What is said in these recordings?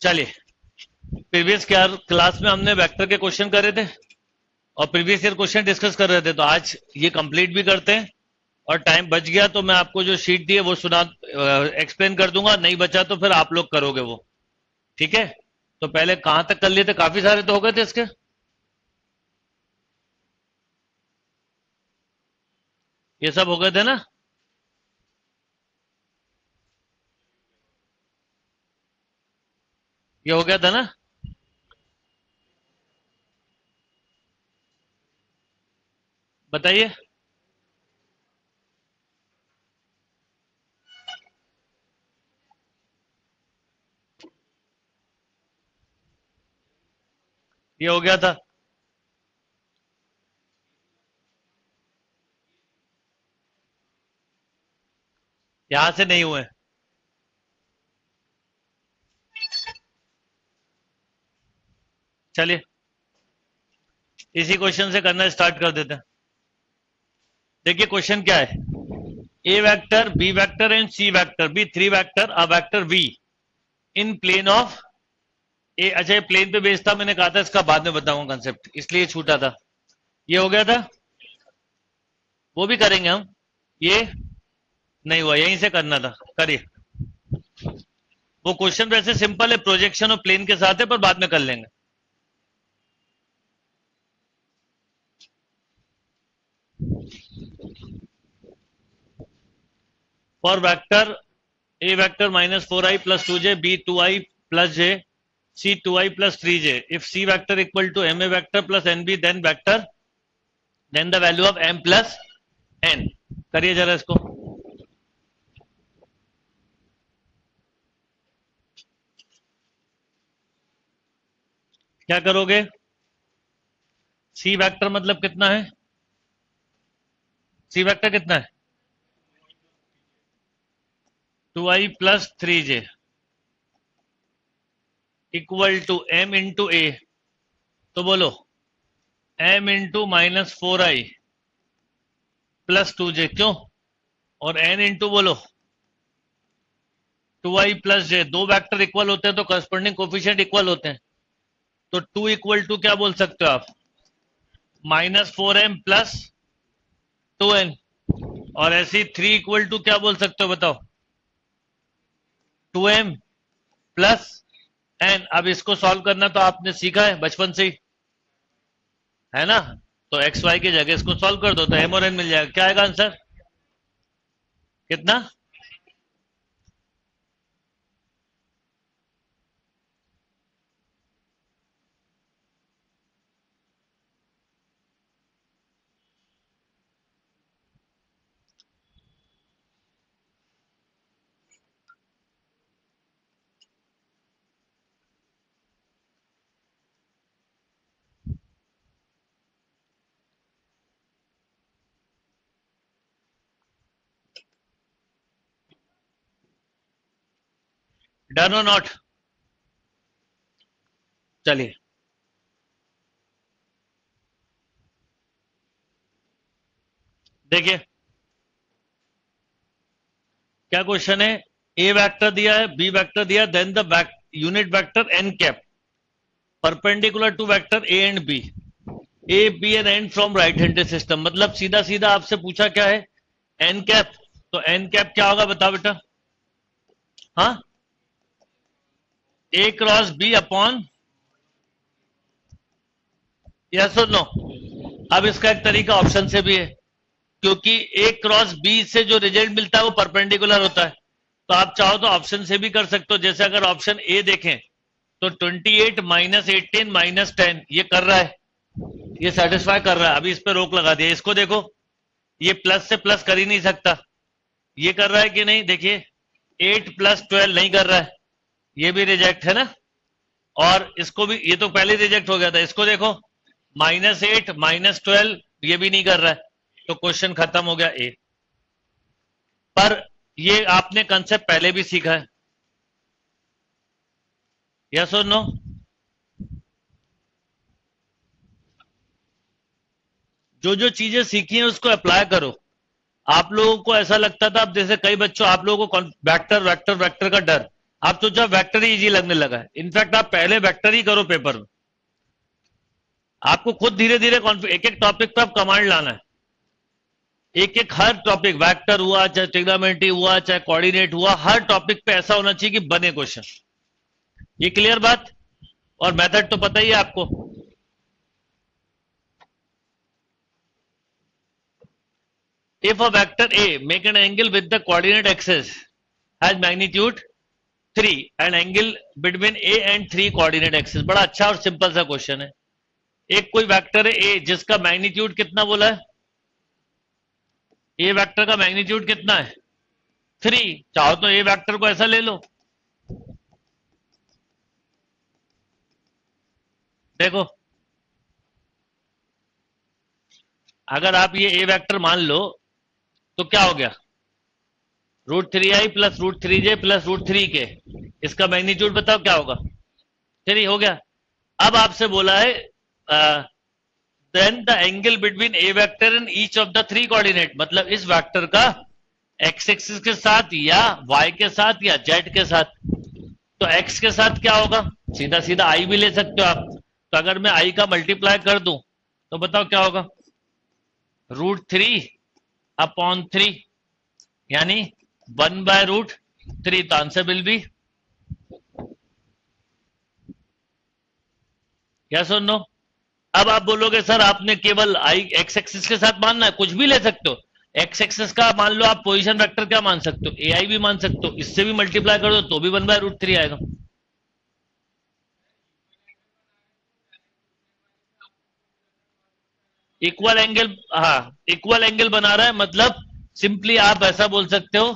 चलिए, previous class में हमने वेक्टर के क्वेश्चन करे थे और प्रीवियस ईयर क्वेश्चन डिस्कस कर रहे थे, तो आज ये कंप्लीट भी करते हैं। और टाइम बच गया तो मैं आपको जो शीट दी है वो सुना एक्सप्लेन कर दूंगा, नहीं बचा तो फिर आप लोग करोगे वो। ठीक है, तो पहले कहां तक कर लिए थे? काफी सारे तो हो गए थे इसके। ये सब हो गए थे ना? ये हो गया था ना? बताइए। ये हो गया था। यहां से नहीं हुए। चलिए, इसी क्वेश्चन से करना स्टार्ट कर देते हैं। देखिए क्वेश्चन क्या है। A vector, B vector and C vector B three vector a vector V in plane of A. अच्छा, ये प्लेन पे बेस्ड था, मैंने कहा था इसका बाद में बताऊंगा कंसेप्ट, इसलिए छूटा था। ये हो गया था, वो भी करेंगे हम। ये नहीं हुआ, यहीं से करना था, करिए। वो क्वेश्चन वैसे सिंपल है, प्रोजेक्शन और प्लेन के साथ है, पर बाद में कर लेंगे। For vector A vector -4i + 2j, b 2i + j, c 2i + 3j, if c vector equal to ma vector plus nb then the value of m plus n। करिए जरा इसको। क्या करोगे? सी वेक्टर मतलब कितना है? सी वेक्टर कितना है? 2i + 3j equal to m into A. तो बोलो m इंटू -4i + 2j, क्यों? और n इंटू बोलो 2i + j। दो वेक्टर इक्वल होते हैं तो करस्पॉन्डिंग कोफिशिएंट इक्वल होते हैं। तो 2 इक्वल टू क्या बोल सकते हो आप? -4m + 2n। और ऐसे ही 3 इक्वल टू क्या बोल सकते हो बताओ? 2m + n। अब इसको सॉल्व करना तो आपने सीखा है बचपन से ही, है ना? तो एक्स वाई की जगह इसको सॉल्व कर दो तो m और n मिल जाएगा। क्या आएगा आंसर? कितना? डन और नॉट? चलिए, देखिए क्या क्वेश्चन है। ए वेक्टर दिया है, बी वेक्टर दिया, then the unit vector N cap perpendicular to vector A and B, A B and N from right handed system. मतलब सीधा सीधा आपसे पूछा क्या है? N cap. तो एन कैप क्या होगा बताओ बेटा? हाँ, A cross B upon, yes और नो? अब इसका एक तरीका ऑप्शन से भी है, क्योंकि ए क्रॉस बी से जो रिजल्ट मिलता है वो परपेंडिकुलर होता है। तो आप चाहो तो ऑप्शन से भी कर सकते हो। जैसे अगर ऑप्शन ए देखें तो 28 -18 -10 ये कर रहा है, ये सेटिस्फाई कर रहा है। अभी इस पे रोक लगा दिया। इसको देखो, ये प्लस से प्लस कर ही नहीं सकता। ये कर रहा है कि नहीं? देखिए 8 + 12 नहीं कर रहा है, ये भी रिजेक्ट है ना। और इसको भी, ये तो पहले रिजेक्ट हो गया था। इसको देखो -8 -12 ये भी नहीं कर रहा है। तो क्वेश्चन खत्म हो गया ए। पर ये आपने कंसेप्ट पहले भी सीखा है, यस और नो? जो जो चीजें सीखी हैं उसको अप्लाई करो। आप लोगों को ऐसा लगता था, अब जैसे कई बच्चों, आप लोगों को वेक्टर वेक्टर वेक्टर का डर, आप सोचा वेक्टर ही इजी लगने लगा है। इनफैक्ट आप पहले वेक्टर ही करो पेपर में, आपको खुद धीरे धीरे एक एक टॉपिक पे आप कमांड लाना है। एक एक हर टॉपिक, वेक्टर हुआ चाहे ट्रिग्नोमेट्री हुआ चाहे कोऑर्डिनेट हुआ, हर टॉपिक पे ऐसा होना चाहिए कि बने क्वेश्चन। ये क्लियर बात? और मेथड तो पता ही है आपको। If a vector A make an angle with the coordinate axis has magnitude 3 and angle between A and 3 coordinate axis, बड़ा अच्छा और सिंपल सा क्वेश्चन है। एक कोई वेक्टर है A जिसका मैग्नीट्यूड कितना बोला है? A वेक्टर का मैग्नीट्यूड कितना है? 3। चाहो तो A वेक्टर को ऐसा ले लो, देखो अगर आप ये A वेक्टर मान लो तो क्या हो गया, √3i plus √3j plus √3k, इसका मैग्नीट्यूड बताओ क्या होगा? 3 हो गया। अब आपसे बोला है then the angle between A vector and each of the 3 coordinate, मतलब इस वेक्टर का एक्स एक्सिस के साथ या वाई के साथ या जेड के साथ। तो एक्स के साथ क्या होगा? सीधा सीधा आई भी ले सकते हो आप। तो अगर मैं आई का मल्टीप्लाई कर दूं तो बताओ क्या होगा? √3/3, यानी 1/√3। तो आंसर विल बी यस और नो। अब आप बोलोगे सर आपने केवल आई एक्स एक्सिस के साथ मानना है, कुछ भी ले सकते हो। एक्स एक्सिस का मान लो आप पोजीशन वेक्टर क्या मान सकते हो? ए आई भी मान सकते हो, इससे भी मल्टीप्लाई कर दो तो भी 1/√3 आएगा। इक्वल एंगल, हाँ इक्वल एंगल बना रहा है, मतलब सिंपली आप ऐसा बोल सकते हो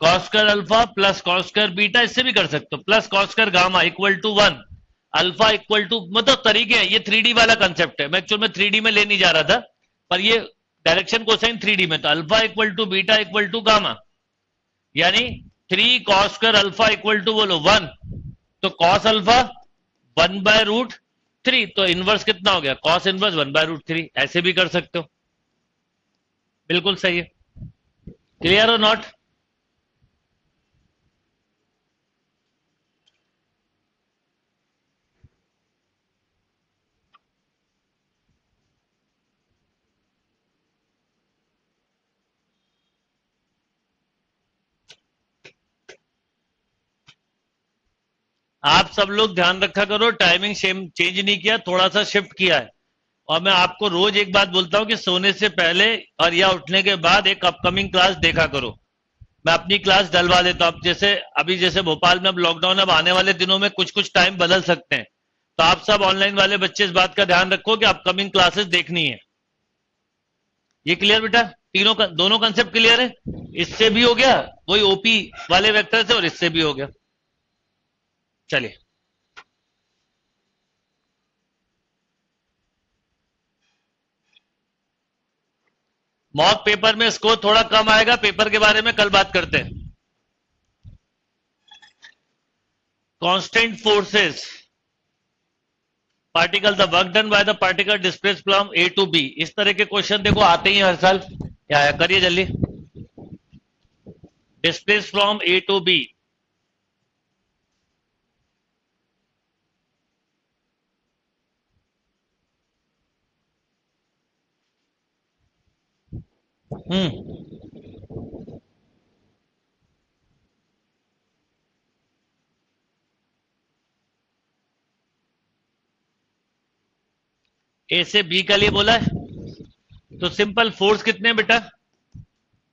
cos square alpha plus cos square beta, इससे भी कर सकते हो, plus cos square gamma equal to 1, alpha equal to, मतलब तरीके हैं। ये 3D वाला कंसेप्ट है, मैं एक्चुअल में 3D में ले नहीं जा रहा था, पर ये डायरेक्शन कोसाइन 3D में। तो alpha equal to beta equal to gamma, यानी 3 cos square alpha equal to बोलो 1, तो कॉस अल्फा 1/√3, तो इनवर्स कितना हो गया? Cos inverse 1/√3। ऐसे भी कर सकते हो, बिल्कुल सही है। क्लियर और नॉट? आप सब लोग ध्यान रखा करो, टाइमिंग चेंज नहीं किया, थोड़ा सा शिफ्ट किया है। और मैं आपको रोज एक बात बोलता हूं कि सोने से पहले और या उठने के बाद एक अपकमिंग क्लास देखा करो। मैं अपनी क्लास डलवा देता हूं। जैसे अभी जैसे भोपाल में अब लॉकडाउन, अब आने वाले दिनों में कुछ कुछ टाइम बदल सकते हैं, तो आप सब ऑनलाइन वाले बच्चे इस बात का ध्यान रखो कि अपकमिंग क्लासेस देखनी है। ये क्लियर बेटा? दोनों कंसेप्ट क्लियर है? इससे भी हो गया वही ओपी वाले वेक्टर से, और इससे भी हो गया। चलिए मॉक पेपर में स्कोर थोड़ा कम आएगा, पेपर के बारे में कल बात करते हैं। Constant forces particle, the work done by the particle displaced from A to B, इस तरह के क्वेश्चन देखो आते ही हर साल। क्या करिए जल्दी, displaced from A to B. A से बी का लिए बोला है, तो सिंपल फोर्स कितने बेटा?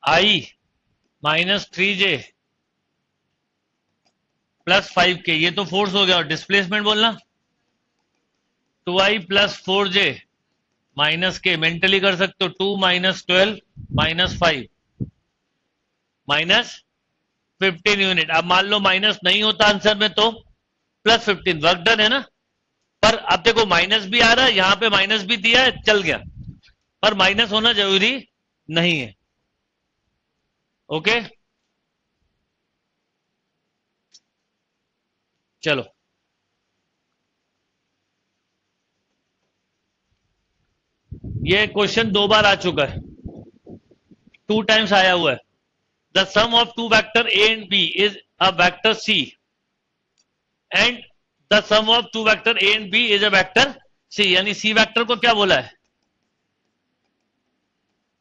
आई -3j प्लस 5k, ये तो फोर्स हो गया। और डिस्प्लेसमेंट बोलना 2i प्लस 4j माइनस के, मेंटली कर सकते हो 2 - 12 - 5 -15 यूनिट। अब मान लो माइनस नहीं होता आंसर में तो +15, वर्क डन है ना। पर अब देखो माइनस भी आ रहा है, यहां पे माइनस भी दिया है, चल गया, पर माइनस होना जरूरी नहीं है। ओके चलो, ये क्वेश्चन 2 बार आ चुका है, 2 टाइम्स आया हुआ है। The sum of 2 vector A and B is a vector C and the sum of two vector A and B is a vector C, यानी सी वेक्टर को क्या बोला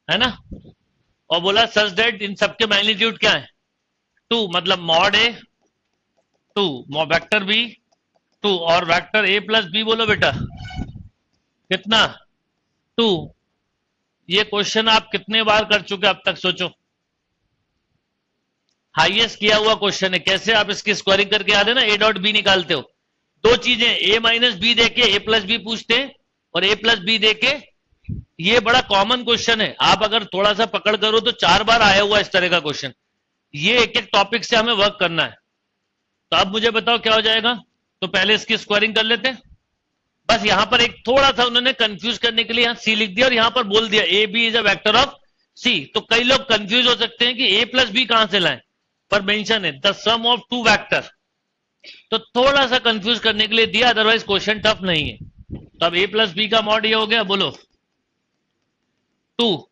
है ना, और बोला सच दैट इन सबके मैग्नीट्यूड क्या है 2, मतलब मॉड ए 2, वेक्टर बी 2 और वेक्टर ए प्लस बी बोलो बेटा कितना 2। ये क्वेश्चन आप कितने बार कर चुके अब तक सोचो, हाईएस्ट किया हुआ क्वेश्चन है। कैसे आप इसकी स्क्वायरिंग करके याद है ना, ए डॉट बी निकालते हो। दो चीजें ए माइनस बी देके ए प्लस बी पूछते हैं और ए प्लस बी देके, ये बड़ा कॉमन क्वेश्चन है। आप अगर थोड़ा सा पकड़ करो तो 4 बार आया हुआ इस तरह का क्वेश्चन। ये एक एक टॉपिक से हमें वर्क करना है। तो अब मुझे बताओ क्या हो जाएगा। तो पहले इसकी स्क्वायरिंग कर लेते हैं। बस यहां पर एक थोड़ा सा उन्होंने कंफ्यूज करने के लिए यहां सी लिख दिया और यहां पर बोल दिया A B is a vector of C. तो कई लोग कंफ्यूज हो सकते हैं कि ए प्लस बी कहां से लाएं, पर मेंशन है the sum of two vector, तो थोड़ा सा कंफ्यूज करने के लिए दिया, अदरवाइज क्वेश्चन टफ नहीं है। तो अब ए प्लस बी का मॉड ये हो गया, बोलो 2।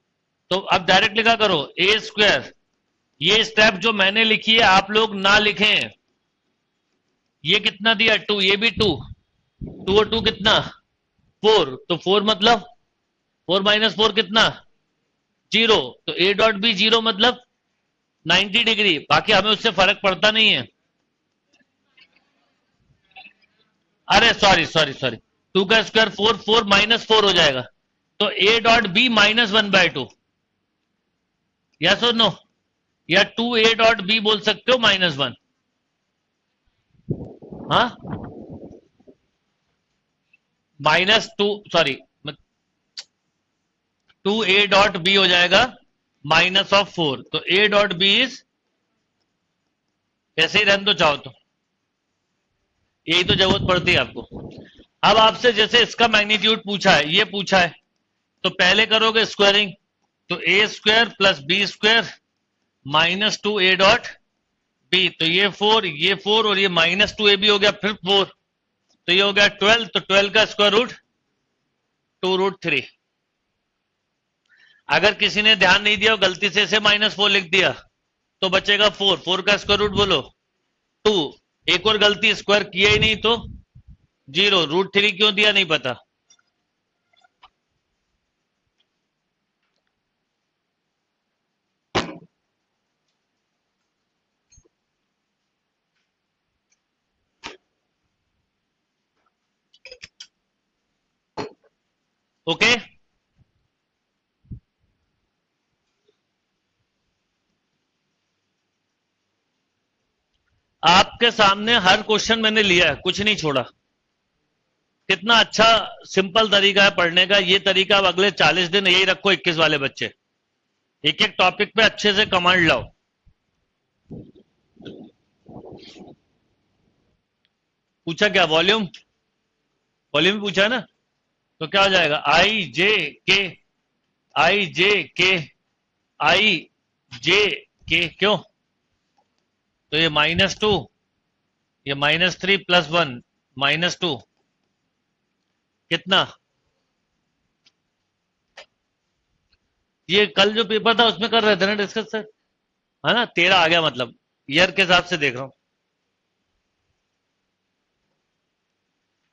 तो अब डायरेक्ट लिखा करो ए स्क्वायर। ये स्टेप जो मैंने लिखी है आप लोग ना लिखें। ये कितना दिया 2, ये भी 2, 2 और 2 कितना 4, तो 4 मतलब 4 माइनस 4 कितना 0, तो ए डॉट बी 0 मतलब 90 डिग्री। बाकी हमें उससे फर्क पड़ता नहीं है। अरे सॉरी सॉरी सॉरी, 2 का स्क्वायर 4, 4 माइनस 4 हो जाएगा, तो ए डॉट बी -1/2, यस और नो, या 2 ए डॉट बी बोल सकते हो -1। हाँ -2 सॉरी 2 ए डॉट बी हो जाएगा -4, तो ए डॉट बी इज, ऐसे ही रहने दो चाहो तो, यही तो जरूरत पड़ती है आपको। अब आपसे जैसे इसका मैग्नीट्यूड पूछा है, ये पूछा है, तो पहले करोगे स्क्वायरिंग, तो A square plus B square -2 A dot B, तो ये 4 और ये -2 ए बी हो गया, फिर 4, तो ये हो गया 12, तो 12 का स्क्वायर रूट 2√3। अगर किसी ने ध्यान नहीं दिया, गलती से इसे -4 लिख दिया, तो बचेगा 4, 4 का स्क्वायर रूट बोलो 2, एक और गलती स्क्वायर किया ही नहीं तो 0, √3 क्यों दिया नहीं पता। ओके आपके सामने हर क्वेश्चन मैंने लिया है, कुछ नहीं छोड़ा। कितना अच्छा सिंपल तरीका है पढ़ने का। ये तरीका अब अगले 40 दिन यही रखो, 21 वाले बच्चे एक एक टॉपिक पे अच्छे से कमांड लाओ। पूछा क्या, वॉल्यूम पूछा है ना, तो क्या हो जाएगा आई जे के आई जे के, क्यों, तो ये -2, ये -3 + 1 -2 कितना। ये कल जो पेपर था उसमें कर रहे थे ना डिस्कस सर, है ना, 13 आ गया, मतलब ईयर के हिसाब से देख रहा हूं।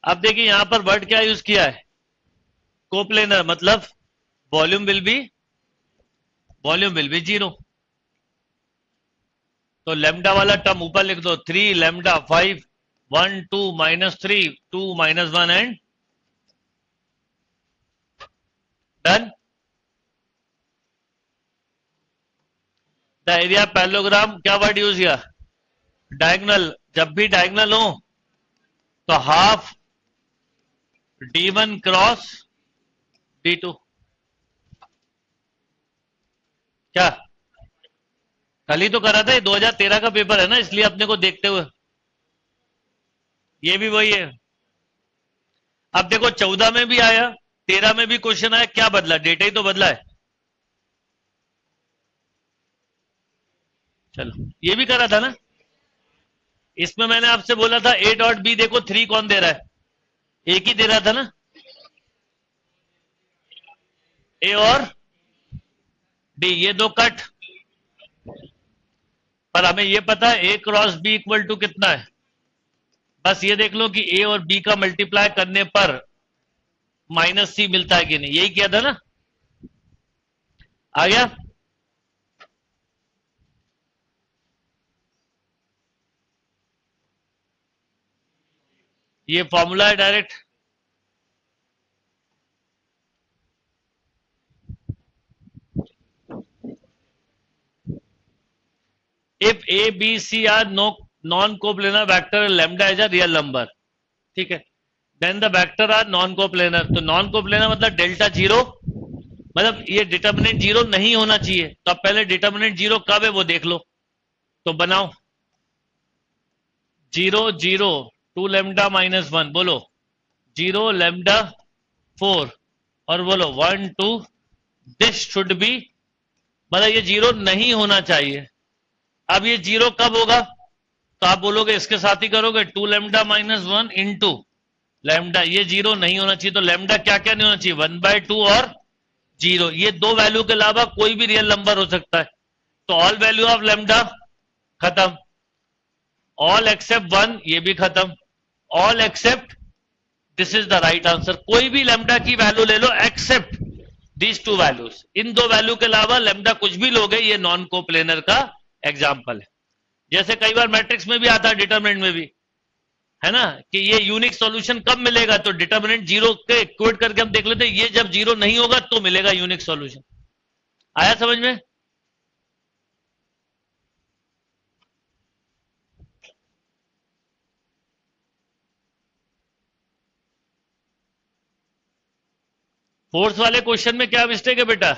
अब देखिए यहां पर वर्ड क्या यूज किया है, कोप्लेनर, मतलब वॉल्यूम विल बी 0। तो लैम्डा वाला टर्म ऊपर लिख दो, 3 lambda 5 1 2 -3 2 -1 and done. The area parallelogram क्या वर्ड यूज किया, डायगोनल। जब भी डायगोनल हो तो हाफ D1 क्रॉस D2। क्या कल ही तो करा था, ये 2013 का पेपर है ना, इसलिए अपने को देखते हुए ये भी वही है। अब देखो 14 में भी आया, 13 में भी क्वेश्चन आया, क्या बदला, डेटा ही तो बदला है। चलो ये भी करा था ना, इसमें मैंने आपसे बोला था ए डॉट बी, देखो 3 कौन दे रहा है, एक ही दे रहा था ना, ए और डी, ये दो कट। पर हमें ये पता है ए क्रॉस बी इक्वल टू कितना है बस ये देख लो कि ए और बी का मल्टीप्लाई करने पर माइनस सी मिलता है कि नहीं, यही किया था ना, आ गया। ये फॉर्मूला है direct. If A B C are non coplanar vector lambda is a real number, ठीक है, then the vector are non coplanar. तो नॉन कोप्लेनर मतलब डेल्टा जीरो, मतलब ये डिटर्मिनेंट जीरो नहीं होना चाहिए। तो अब पहले डिटर्मिनेंट जीरो कब है वो देख लो। तो बनाओ 0 0 2 लैम्डा माइनस 1, बोलो 0 लैम्डा 4, और बोलो 1 2, दिस शुड बी, मतलब ये जीरो नहीं होना चाहिए। अब ये जीरो कब होगा, तो आप बोलोगे इसके साथ ही करोगे 2 लैम्डा माइनस 1 इंटू लैम्डा, ये जीरो नहीं होना चाहिए। तो लैम्डा क्या क्या नहीं होना चाहिए, 1/2 और जीरो, ये दो वैल्यू के अलावा कोई भी रियल नंबर हो सकता है। तो ऑल वैल्यू ऑफ लैम्डा खत्म, ऑल एक्सेप्ट 1 ये भी खत्म, all except, this is the right answer. कोई भी लैम्डा की वैल्यू ले लो एक्सेप्ट दीज टू वैल्यूज, इन दो वैल्यू के अलावा लैम्डा कुछ भी लोगे, ये नॉन कोप्लेनर का एग्जाम्पल है। जैसे कई बार मैट्रिक्स में भी आता है, डिटरमिनेंट में भी, है ना, कि ये यूनिक सॉल्यूशन कब मिलेगा, तो डिटरमिनेंट जीरो के इक्वेट करके हम देख लेते हैं, ये जब जीरो नहीं होगा तो मिलेगा यूनिक सॉल्यूशन। आया समझ में? फोर्थ वाले क्वेश्चन में क्या मिस्टेक है बेटा?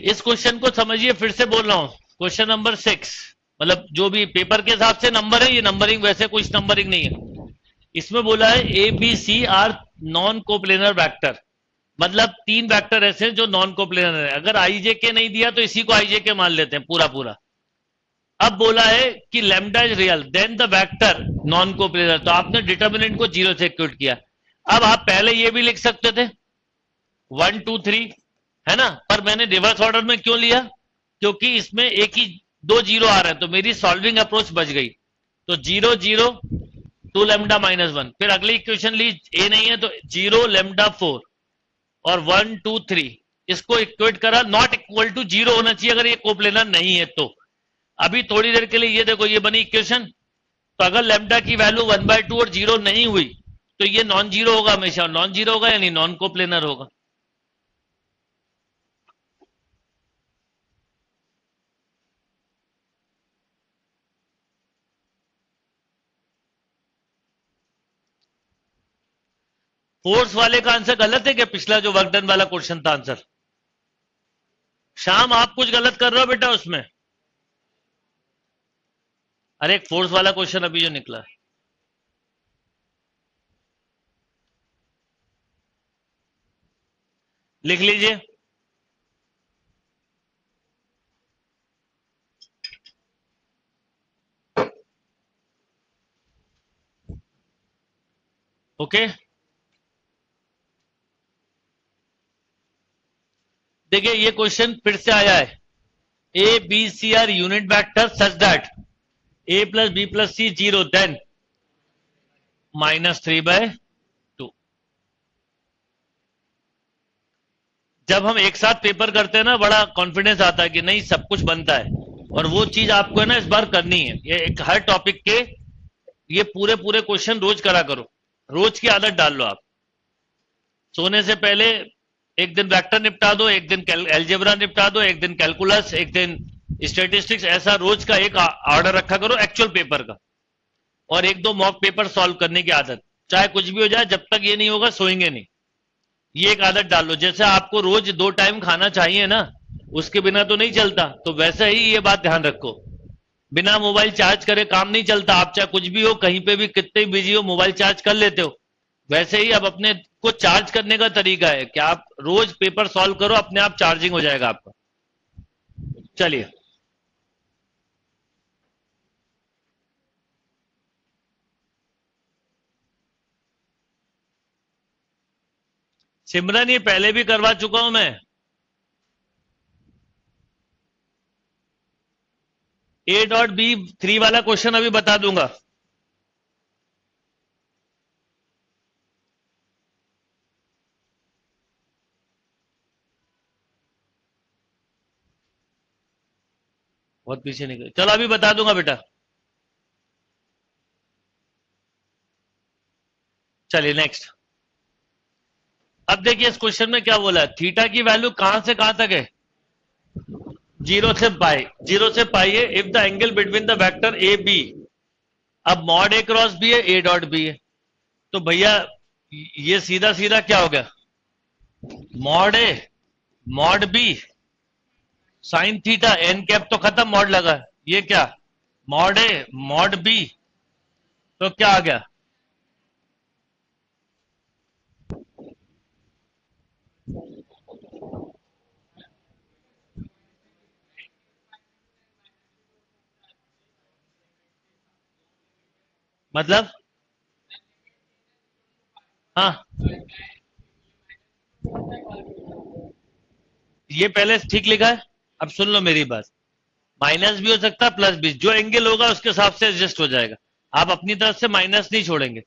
इस क्वेश्चन को समझिए, फिर से बोल रहा हूं, क्वेश्चन नंबर 6, मतलब जो भी पेपर के हिसाब से नंबर है, ये नंबरिंग वैसे कुछ नंबरिंग नहीं है। इसमें बोला है A B C are non coplanar vector, मतलब तीन वेक्टर ऐसे हैं जो नॉन कोप्लेनर है। अगर आईजे के नहीं दिया तो इसी को आईजे के मान लेते हैं पूरा पूरा। अब बोला है कि lambda is real then the vector non coplanar, तो आपने डिटर्मिनेंट को जीरो से इक्वेट किया। अब आप पहले ये भी लिख सकते थे 1 2 3, है ना, पर मैंने रिवर्स ऑर्डर में क्यों लिया, क्योंकि इसमें एक ही दो जीरो आ रहे हैं, तो मेरी सॉल्विंग अप्रोच बच गई। तो 0 0 2 लैम्डा माइनस 1, फिर अगली इक्वेशन ली, ए नहीं है तो 0 लैम्डा 4 और 1 2 3, इसको इक्वेट करा, नॉट इक्वल टू जीरो होना चाहिए अगर ये कोप्लेनर नहीं है तो। अभी थोड़ी देर के लिए ये देखो, ये बनी इक्वेशन। तो अगर लैम्डा की वैल्यू 1/2 और जीरो नहीं हुई तो ये नॉन जीरो होगा हमेशा, नॉन जीरो होगा यानी नॉन कोप्लेनर होगा। फोर्स वाले का आंसर गलत है क्या? पिछला जो वर्कडन वाला क्वेश्चन था आंसर, शाम आप कुछ गलत कर रहे हो बेटा उसमें। अरे एक फोर्स वाला क्वेश्चन अभी जो निकला है, लिख लीजिए। ओके, देखिए ये क्वेश्चन फिर से आया है, A B C are unit vector such that A plus B plus C zero then -3/2। जब हम एक साथ पेपर करते हैं ना, बड़ा कॉन्फिडेंस आता है कि नहीं सब कुछ बनता है, और वो चीज आपको है ना इस बार करनी है। ये एक हर टॉपिक के ये पूरे पूरे क्वेश्चन रोज करा करो, रोज की आदत डाल लो आप। सोने से पहले एक दिन वेक्टर निपटा दो, एक दिन एल्जेब्रा निपटा दो, एक दिन कैलकुलस, एक दिन स्टेटिस्टिक्स, ऐसा रोज का एक ऑर्डर रखा करो एक्चुअल पेपर का। और एक दो मॉक पेपर सॉल्व करने की आदत, चाहे कुछ भी हो जाए, जब तक ये नहीं होगा सोएंगे नहीं। ये एक आदत डाल लो। जैसे आपको रोज 2 टाइम खाना चाहिए ना, उसके बिना तो नहीं चलता, तो वैसे ही ये बात ध्यान रखो, बिना मोबाइल चार्ज करे काम नहीं चलता। आप चाहे कुछ भी हो, कहीं पे भी कितने बिजी हो, मोबाइल चार्ज कर लेते हो। वैसे ही अब अपने को चार्ज करने का तरीका है कि आप रोज पेपर सॉल्व करो, अपने आप चार्जिंग हो जाएगा आपका। चलिए, सिमरन ये पहले भी करवा चुका हूं मैं। ए डॉट बी 3 वाला क्वेश्चन अभी बता दूंगा। बहुत पीछे निकले, चलो अभी बता दूंगा बेटा। चलिए नेक्स्ट। अब देखिए इस क्वेश्चन में क्या बोला है, थीटा की वैल्यू कहां से कहां तक है, जीरो से पाई है if the angle between the vector A B. अब मॉड ए क्रॉस बी है, ए डॉट बी है, तो भैया ये सीधा सीधा क्या हो गया, mod A mod B sine theta N cap तो खत्म, मॉड लगा, ये क्या मॉड ए मॉड बी, तो क्या आ गया, मतलब हाँ ये पहले ठीक लिखा है। अब सुन लो मेरी बात, माइनस भी हो सकता है प्लस भी, जो एंगल होगा उसके हिसाब से एडजस्ट हो जाएगा। आप अपनी तरफ से माइनस नहीं छोड़ेंगे,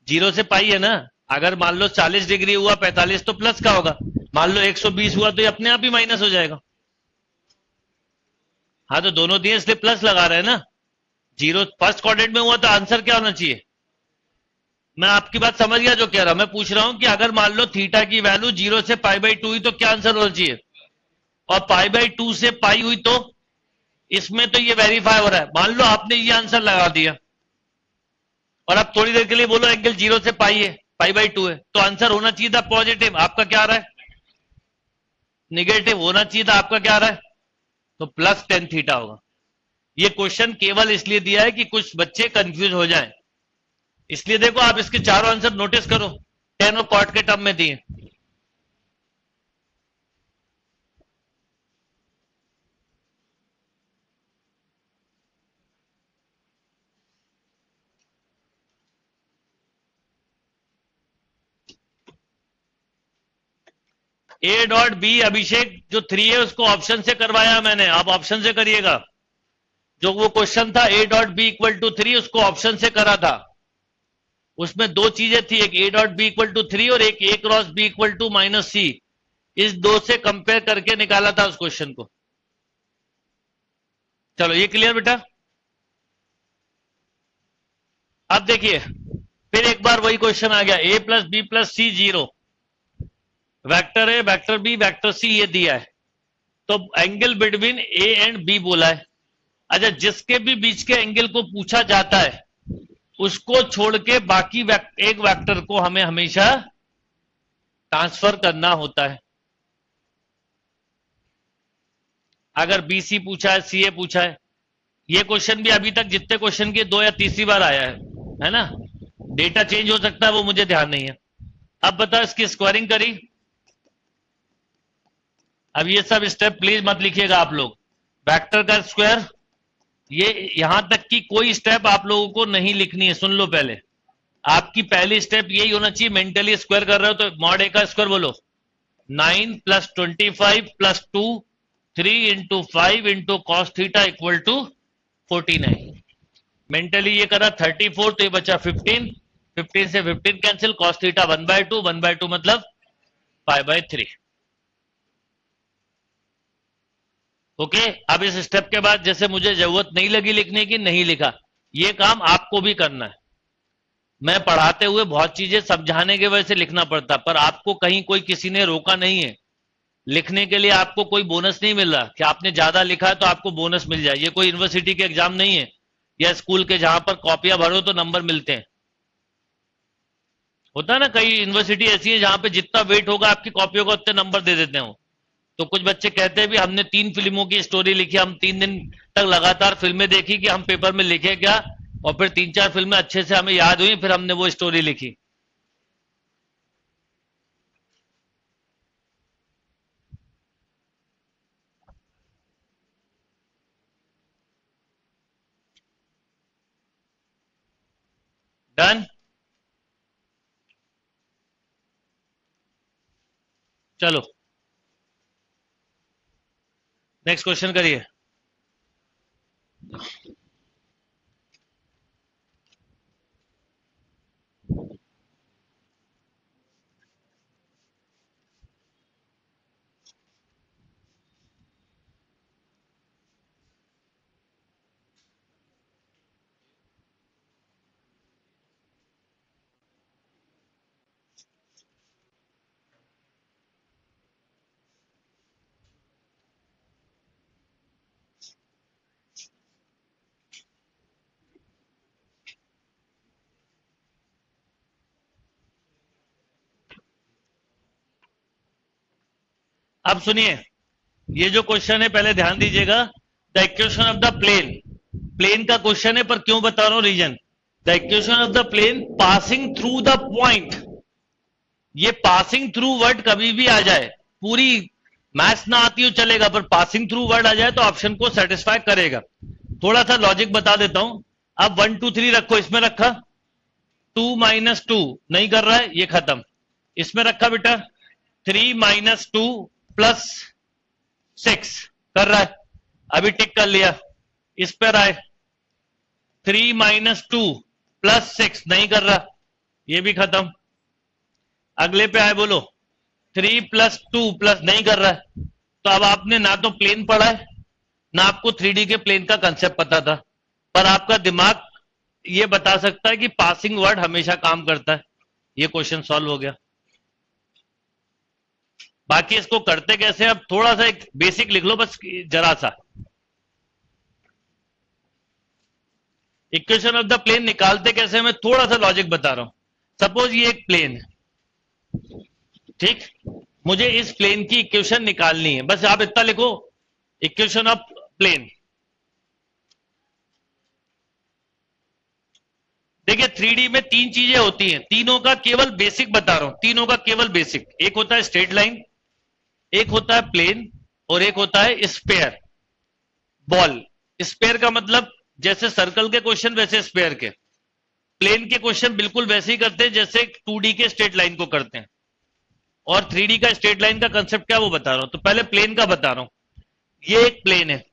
जीरो से पाई है ना, अगर मान लो 40 डिग्री हुआ 45 तो प्लस का होगा, मान लो 120 हुआ तो ये अपने आप ही माइनस हो जाएगा। हाँ तो दोनों दिए इसलिए प्लस लगा रहे हैं ना, जीरो फर्स्ट क्वाड्रेंट में हुआ तो आंसर क्या होना चाहिए, मैं आपकी बात समझ गया जो कह रहा हूं, मैं पूछ रहा हूं कि अगर मान लो थीटा की वैल्यू 0 से पाई बाई 2 हुई तो क्या आंसर होना चाहिए, और पाई बाई 2 से पाई हुई तो, इसमें तो ये वेरीफाई हो रहा है, मान लो आपने ये आंसर लगा दिया और अब थोड़ी देर के लिए बोलो एंगल 0 से पाई है, पाई बाई 2 है, तो आंसर होना चाहिए था पॉजिटिव, आपका क्या आ रहा है निगेटिव, होना चाहिए था आपका क्या आ रहा है, तो प्लस टेन थीटा होगा। ये क्वेश्चन केवल इसलिए दिया है कि कुछ बच्चे कंफ्यूज हो जाएं, इसलिए देखो आप इसके चारों आंसर नोटिस करो, टेन और कॉट के टर्म में दिए। ए डॉट बी अभिषेक जो 3 है उसको ऑप्शन से करवाया मैंने, आप ऑप्शन से करिएगा, जो वो क्वेश्चन था A dot B equal to 3 उसको ऑप्शन से करा था, उसमें दो चीजें थी, एक A dot B equal to 3 और एक A cross B equal to minus C, इस दो से कंपेयर करके निकाला था उस क्वेश्चन को। चलो ये क्लियर बेटा। अब देखिए फिर एक बार वही क्वेश्चन आ गया, A plus B plus C 0, vector A vector B vector C ये दिया है, तो angle between A and B बोला है। अच्छा जिसके भी बीच के एंगल को पूछा जाता है उसको छोड़ के बाकी एक वेक्टर को हमें हमेशा ट्रांसफर करना होता है। अगर बी सी पूछा है सी ए पूछा है, ये क्वेश्चन भी अभी तक जितने क्वेश्चन के 2 या तीसरी बार आया है ना, डेटा चेंज हो सकता है वो मुझे ध्यान नहीं है। अब बताओ इसकी स्क्वायरिंग करी, अब ये सब स्टेप प्लीज मत लिखिएगा आप लोग, वेक्टर का स्क्वायर, ये यहां तक की कोई स्टेप आप लोगों को नहीं लिखनी है, सुन लो पहले, आपकी पहली स्टेप यही होना चाहिए, मेंटली स्क्वायर कर रहे हो तो मॉड ए का स्क्वायर बोलो, 9 plus 25 plus 2 3 into 5 into cos theta equal to 49, mentally ये करा 34 तो ये बचा 15, 15 से 15 कैंसिल, कॉस थीटा 1/2, 1/2 मतलब 5/3। ओके अब इस स्टेप के बाद जैसे मुझे जरूरत नहीं लगी लिखने की, नहीं लिखा, ये काम आपको भी करना है। मैं पढ़ाते हुए बहुत चीजें समझाने की वजह से लिखना पड़ता, पर आपको कहीं कोई किसी ने रोका नहीं है लिखने के लिए, आपको कोई बोनस नहीं मिल रहा कि आपने ज्यादा लिखा है तो आपको बोनस मिल जाए, ये कोई यूनिवर्सिटी के एग्जाम नहीं है या स्कूल के जहां पर कॉपियां भरो तो नंबर मिलते हैं। होता है ना कई यूनिवर्सिटी ऐसी है जहां पे जितना वेट होगा आपकी कॉपियों का उतने नंबर दे देते हो, तो कुछ बच्चे कहते हैं भी हमने 3 फिल्मों की स्टोरी लिखी, हम 3 दिन तक लगातार फिल्में देखी कि हम पेपर में लिखे क्या, और फिर 3-4 फिल्में अच्छे से हमें याद हुई फिर हमने वो स्टोरी लिखी। डन, चलो नेक्स्ट क्वेश्चन करिए। अब सुनिए, ये जो क्वेश्चन है पहले ध्यान दीजिएगा। The equation of the plane, plane का क्वेश्चन है पर क्यों बता रहा हूं reason. The equation of the plane passing through the point, ये पासिंग थ्रू वर्ड कभी भी आ जाए, पूरी मैथ्स ना आती हो चलेगा, पर पासिंग थ्रू वर्ड आ जाए तो ऑप्शन को सेटिस्फाई करेगा। थोड़ा सा लॉजिक बता देता हूं। अब 1 2 3 रखो, इसमें रखा 2 - 2 नहीं कर रहा है, ये खत्म। इसमें रखा बेटा 3 - 2 + 6 कर रहा है, अभी टिक कर लिया। इस पर आए 3 - 2 + 6 नहीं कर रहा, ये भी खत्म। अगले पे आए, बोलो 3 + 2 + नहीं कर रहा है। तो अब आपने ना तो प्लेन पढ़ा है, ना आपको 3D के प्लेन का कंसेप्ट पता था, पर आपका दिमाग ये बता सकता है कि पासिंग वर्ड हमेशा काम करता है। ये क्वेश्चन सॉल्व हो गया। बाकी इसको करते कैसे, अब थोड़ा सा एक बेसिक लिख लो बस, जरा सा। इक्वेशन ऑफ द प्लेन निकालते कैसे, मैं थोड़ा सा लॉजिक बता रहा हूं। सपोज ये एक प्लेन है, ठीक, मुझे इस प्लेन की इक्वेशन निकालनी है, बस आप इतना लिखो, इक्वेशन ऑफ प्लेन। देखिए 3D में 3 चीजें होती हैं, तीनों का केवल बेसिक बता रहा हूं, तीनों का केवल बेसिक। एक होता है स्ट्रेट लाइन, एक होता है प्लेन, और एक होता है स्पेयर बॉल। स्पेयर का मतलब जैसे सर्कल के क्वेश्चन वैसे स्पेयर के, प्लेन के क्वेश्चन बिल्कुल वैसे ही करते हैं जैसे 2D के स्ट्रेट लाइन को करते हैं। और 3D का स्ट्रेट लाइन का कंसेप्ट क्या वो बता रहा हूं। तो पहले प्लेन का बता रहा हूं। ये एक प्लेन है,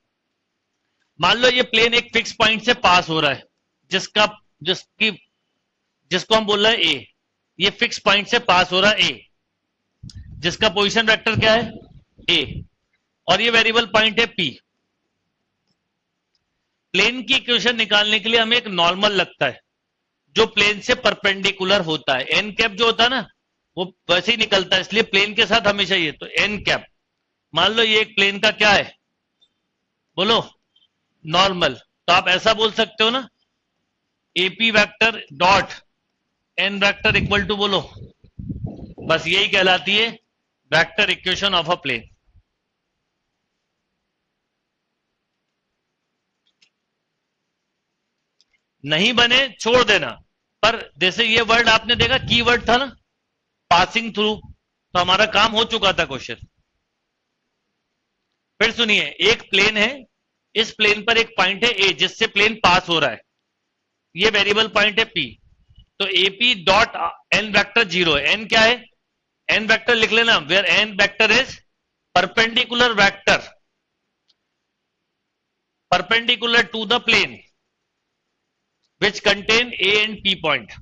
मान लो ये प्लेन एक फिक्स पॉइंट से पास हो रहा है, जिसका जिसकी जिसको हम बोल रहे हैं ए। ये फिक्स पॉइंट से पास हो रहा है ए, जिसका पोजीशन वेक्टर क्या है ए, और ये वेरिएबल पॉइंट है पी। प्लेन की इक्वेशन निकालने के लिए हमें एक नॉर्मल लगता है जो प्लेन से परपेंडिकुलर होता है। एन कैप जो होता है ना, वो वैसे ही निकलता है, इसलिए प्लेन के साथ हमेशा ये, तो एन कैप। मान लो ये एक प्लेन का क्या है, बोलो नॉर्मल। तो आप ऐसा बोल सकते हो ना, AP vector dot N vector equal to, बोलो, बस यही कहलाती है vector equation of a plane. नहीं बने छोड़ देना, पर जैसे ये वर्ड आपने देखा कीवर्ड था ना, पासिंग थ्रू, तो हमारा काम हो चुका था क्वेश्चन। फिर सुनिए, एक प्लेन है, इस प्लेन पर एक पॉइंट है ए जिससे प्लेन पास हो रहा है, ये वेरिएबल पॉइंट है पी। तो एपी डॉट एन वेक्टर 0 है। एन क्या है, एन वेक्टर लिख लेना, where N vector is perpendicular vector, perpendicular to the plane which contain A and P point,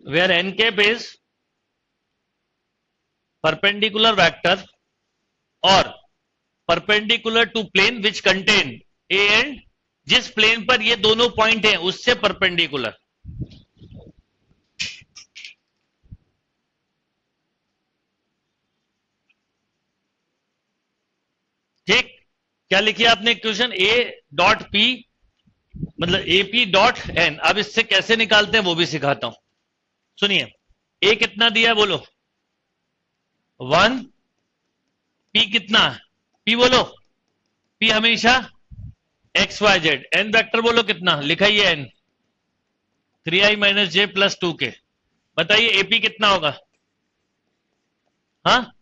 where n cap is perpendicular vector or perpendicular to plane which contain A and, जिस plane पर ये दोनों point हैं उससे perpendicular. ठीक, क्या लिखिए आपने इक्वेशन, ए डॉट पी मतलब एपी डॉट एन। अब इससे कैसे निकालते हैं वो भी सिखाता हूं। सुनिए, ए कितना दिया है, बोलो 1, पी कितना, पी बोलो, पी हमेशा X Y Z. N vector बोलो कितना, लिखा ही है एन, 3i - j + 2k। बताइए एपी कितना होगा, हाँ,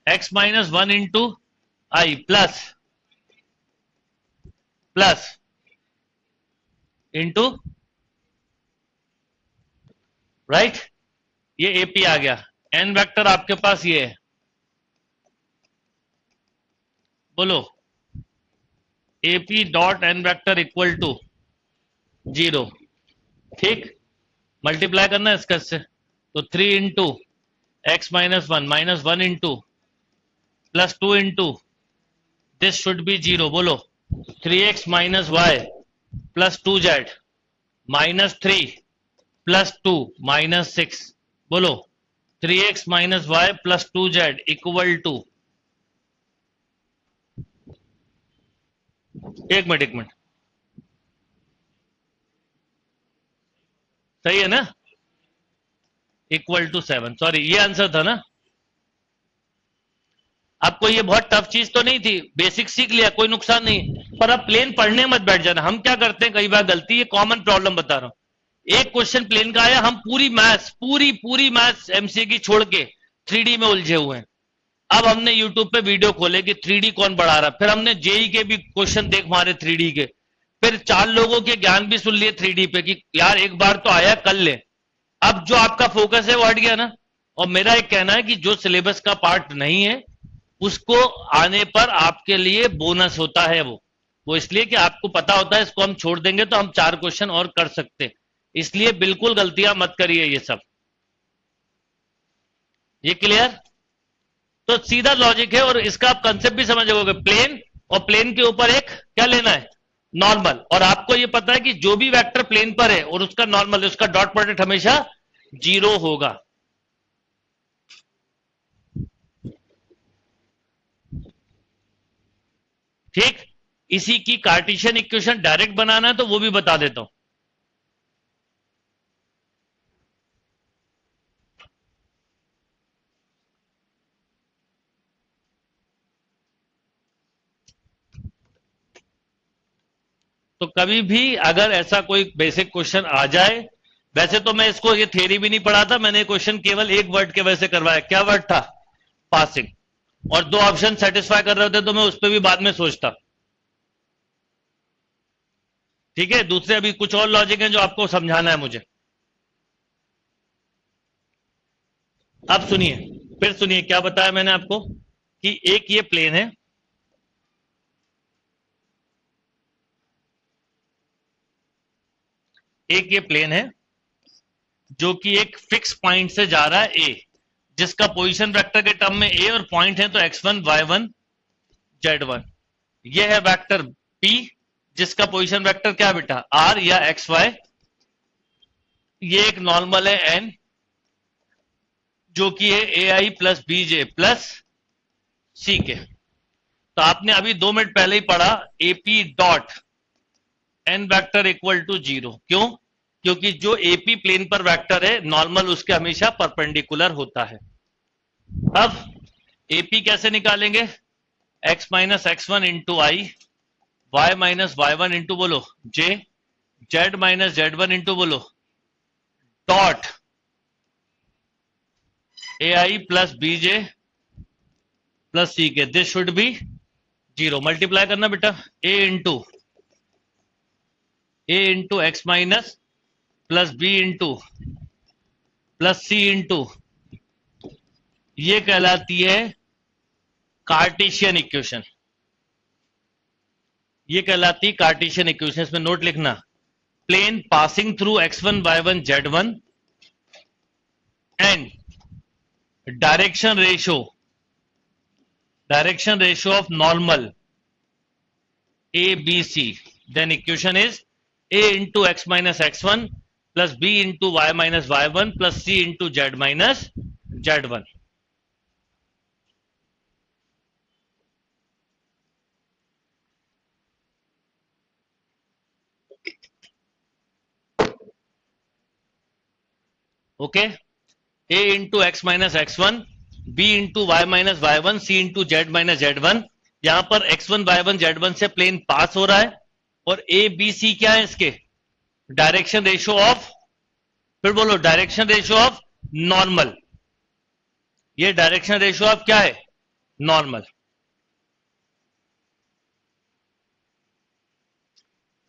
x - 1 into I plus into, right, ये एपी आ गया। एन वेक्टर आपके पास ये है, बोलो AP dot n vector equal to 0, ठीक, मल्टीप्लाई करना है इसका इससे, तो 3 into X minus one into plus 2 into this should be 0, बोलो 3x minus Y plus 2z minus 3 plus 2 minus 6, बोलो 3x minus Y plus 2z equal to, एक मिनट, सही है ना, इक्वल टू 7, सॉरी ये आंसर था ना। आपको ये बहुत टफ चीज तो नहीं थी, बेसिक सीख लिया, कोई नुकसान नहीं, पर अब प्लेन पढ़ने मत बैठ जाना। हम क्या करते हैं कई बार गलती, ये कॉमन प्रॉब्लम बता रहा हूं, एक क्वेश्चन प्लेन का आया, हम पूरी मैथ्स एमसीए की छोड़ के 3D में उलझे हुए हैं। अब हमने यूट्यूब पे वीडियो खोले कि 3D कौन बढ़ा रहा, फिर हमने जेई के भी क्वेश्चन देख मारे 3D के, फिर 4 लोगों के ज्ञान भी सुन लिए 3D पे कि यार एक बार तो आया कर ले। अब जो आपका फोकस है वो हट गया ना। और मेरा एक कहना है कि जो सिलेबस का पार्ट नहीं है उसको आने पर आपके लिए बोनस होता है, वो इसलिए कि आपको पता होता है इसको हम छोड़ देंगे तो हम 4 क्वेश्चन और कर सकते, इसलिए बिल्कुल गलतियां मत करिए ये सब। ये क्लियर? तो सीधा लॉजिक है और इसका आप कंसेप्ट भी समझ जाओगे, प्लेन और प्लेन के ऊपर एक क्या लेना है, नॉर्मल। और आपको ये पता है कि जो भी वेक्टर प्लेन पर है और उसका नॉर्मल है, उसका डॉट प्रोडक्ट हमेशा 0 होगा। ठीक, इसी की कार्टेशियन इक्वेशन डायरेक्ट बनाना है तो वो भी बता देता हूं। तो कभी भी अगर ऐसा कोई बेसिक क्वेश्चन आ जाए, वैसे तो मैं इसको ये थ्योरी भी नहीं पढ़ाता, मैंने क्वेश्चन केवल एक वर्ड के वजह से करवाया। क्या वर्ड था? पासिंग। और 2 ऑप्शन सेटिस्फाई कर रहे होते तो मैं उस पर भी बाद में सोचता। ठीक है, दूसरे अभी कुछ और लॉजिक है जो आपको समझाना है मुझे। अब सुनिए, फिर सुनिए क्या बताया मैंने आपको कि एक ये प्लेन है, एक ये प्लेन है जो कि एक फिक्स पॉइंट से जा रहा है ए, जिसका पोजीशन वेक्टर के टर्म में ए और पॉइंट है तो x1 y1 z1। ये है वेक्टर p जिसका पोजीशन वेक्टर क्या बेटा r या xy। ये एक नॉर्मल है n जो कि है ai plus bj plus c के। तो आपने अभी 2 मिनट पहले ही पढ़ा ap dot n vector equal to 0। क्यों? क्योंकि जो एपी प्लेन पर वेक्टर है नॉर्मल उसके हमेशा परपेंडिकुलर होता है। अब एपी कैसे निकालेंगे? x minus x1 into I, y minus y1 into बोलो j, z minus z1 into बोलो dot ai plus bj plus c के। This should be 0। मल्टीप्लाई करना बेटा a into X minus plus B into plus C into, ये कहलाती है Cartesian equation. ये कहलाती है कार्टेशियन इक्वेशन। इसमें नोट लिखना, plane passing through x1 y1 z1 and direction ratio of normal a b c, then equation is a into X minus x1 plus b into y minus y1 plus c into z minus z1। Okay, a into X minus x1, b into y minus y1, c into z minus z1। यहां पर x1 y1 z1 से plane पास हो रहा है और a b c क्या है इसके डायरेक्शन रेशियो ऑफ, फिर बोलो डायरेक्शन रेशियो ऑफ नॉर्मल। ये डायरेक्शन रेशियो ऑफ क्या है? नॉर्मल।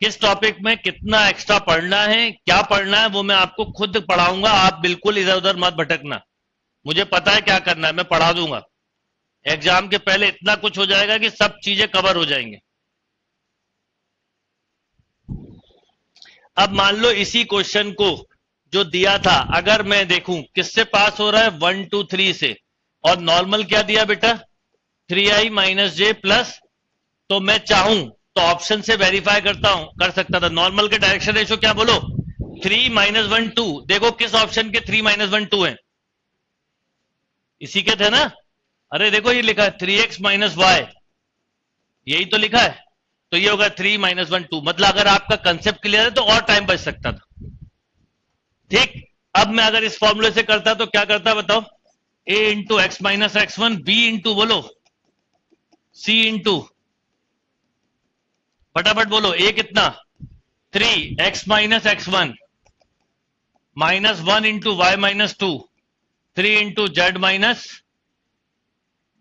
किस टॉपिक में कितना एक्स्ट्रा पढ़ना है, क्या पढ़ना है, वो मैं आपको खुद पढ़ाऊंगा। आप बिल्कुल इधर उधर मत भटकना। मुझे पता है क्या करना है, मैं पढ़ा दूंगा। एग्जाम के पहले इतना कुछ हो जाएगा कि सब चीजें कवर हो जाएंगे। अब मान लो इसी क्वेश्चन को जो दिया था अगर मैं देखूं किससे पास हो रहा है 1 2 3 से, और नॉर्मल क्या दिया बेटा 3i माइनस जे प्लस, तो मैं चाहूं तो ऑप्शन से वेरीफाई कर सकता था। नॉर्मल के डायरेक्शन रेशियो क्या बोलो 3 माइनस 1 2। देखो किस ऑप्शन के 3 माइनस 1 2 है, इसी के थे ना। अरे देखो ये लिखा है 3x माइनस वाई, यही तो लिखा है। तो ये होगा 3 माइनस 1 2, मतलब अगर आपका कंसेप्ट क्लियर है तो और टाइम बच सकता था। ठीक, अब मैं अगर इस फॉर्मूले से करता तो क्या करता बताओ, a into X minus X one, B into बोलो c इंटू, फटाफट बोलो, a कितना 3x minus X one minus 1 into Y minus 2, 3 into Z minus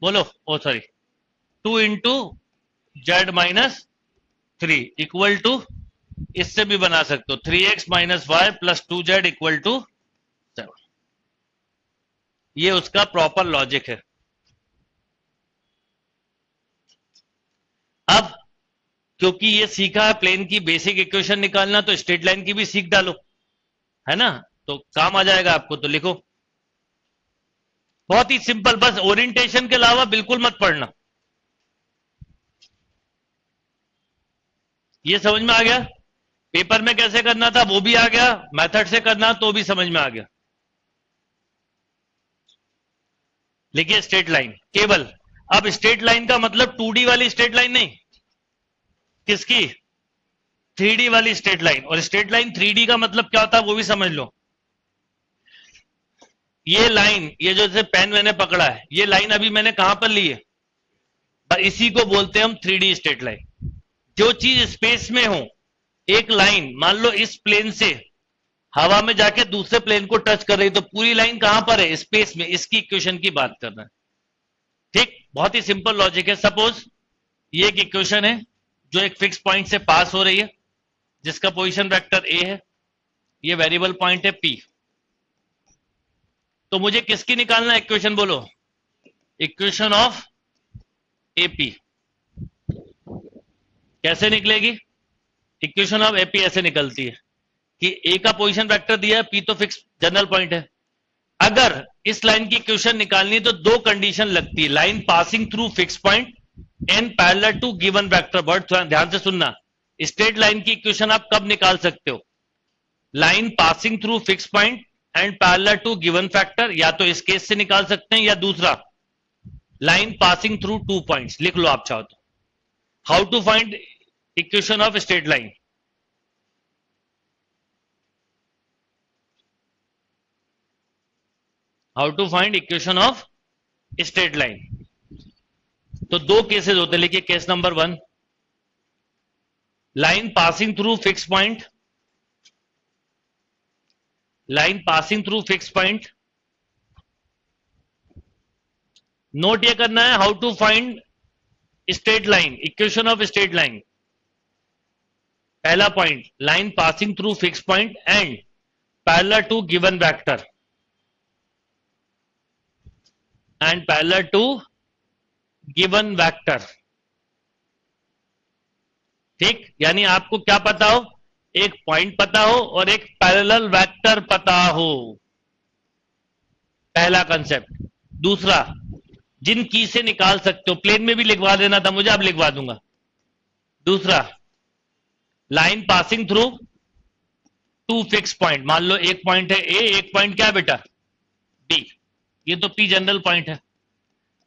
बोलो oh sorry 2 into Z minus 3 equal to, इससे भी बना सकते हो 3x minus Y plus 2z equal to 7। ये उसका प्रॉपर लॉजिक है। अब क्योंकि ये सीखा है प्लेन की बेसिक इक्वेशन निकालना, तो स्ट्रेट लाइन की भी सीख डालो, है ना, तो काम आ जाएगा आपको। तो लिखो, बहुत ही सिंपल, बस ओरिएंटेशन के अलावा बिल्कुल मत पढ़ना। ये समझ में आ गया, पेपर में कैसे करना था वो भी आ गया, मेथड से करना तो भी समझ में आ गया। लिखिए स्ट्रेट लाइन केवल। अब स्ट्रेट लाइन का मतलब 2D वाली स्ट्रेट लाइन नहीं, किसकी 3D वाली स्ट्रेट लाइन। और स्ट्रेट लाइन 3D का मतलब क्या होता है वो भी समझ लो। ये लाइन, ये जो जैसे पेन मैंने पकड़ा है, ये लाइन अभी मैंने कहां पर ली है, इसी को बोलते हैं हम 3D स्ट्रेट लाइन। जो चीज स्पेस में हो, एक लाइन मान लो इस प्लेन से हवा में जाके दूसरे प्लेन को टच कर रही, तो पूरी लाइन कहां पर है, स्पेस में। इसकी इक्वेशन की बात कर रहे हैं। ठीक, बहुत ही सिंपल लॉजिक है। सपोज ये एक इक्वेशन है जो एक फिक्स पॉइंट से पास हो रही है, जिसका पोजीशन वेक्टर ए है, ये वेरिएबल पॉइंट है पी। तो मुझे किसकी निकालना है इक्वेशन बोलो, इक्वेशन ऑफ एपी। कैसे निकलेगी इक्वेशन ऑफ एपी, ऐसे निकलती है कि ए का पोजीशन वेक्टर दिया है, पी तो फिक्स जनरल पॉइंट है। अगर इस लाइन की इक्वेशन निकालनी है तो दो कंडीशन लगती है, line passing through fix point and parallel to given vector. But ध्यान से सुनना, स्ट्रेट लाइन की इक्वेशन आप कब निकाल सकते हो, line passing through fix point and parallel to given factor, या तो इस केस से निकाल सकते हैं, या दूसरा लाइन पासिंग थ्रू 2 पॉइंट्स। लिख लो आप चाहो तो। How to find equation of straight line, how to find equation of straight line. तो दो केसेस होते हैं, लिखिए case number 1, line passing through fix point, line passing through fix point. Note ये करना है, how to find straight line, equation of straight line. पहला point, line passing through fix point and parallel to given vector, and parallel to given vector. ठीक, यानी आपको क्या पता हो, एक पॉइंट पता हो और एक पैरेलल वेक्टर पता हो, पहला कंसेप्ट। दूसरा, जिन की से निकाल सकते हो, प्लेन में भी लिखवा देना था मुझे, अब लिखवा दूंगा। दूसरा, line passing through 2 fix point, मान लो एक पॉइंट है ए, एक पॉइंट क्या है बेटा बी, ये तो पी जनरल पॉइंट है।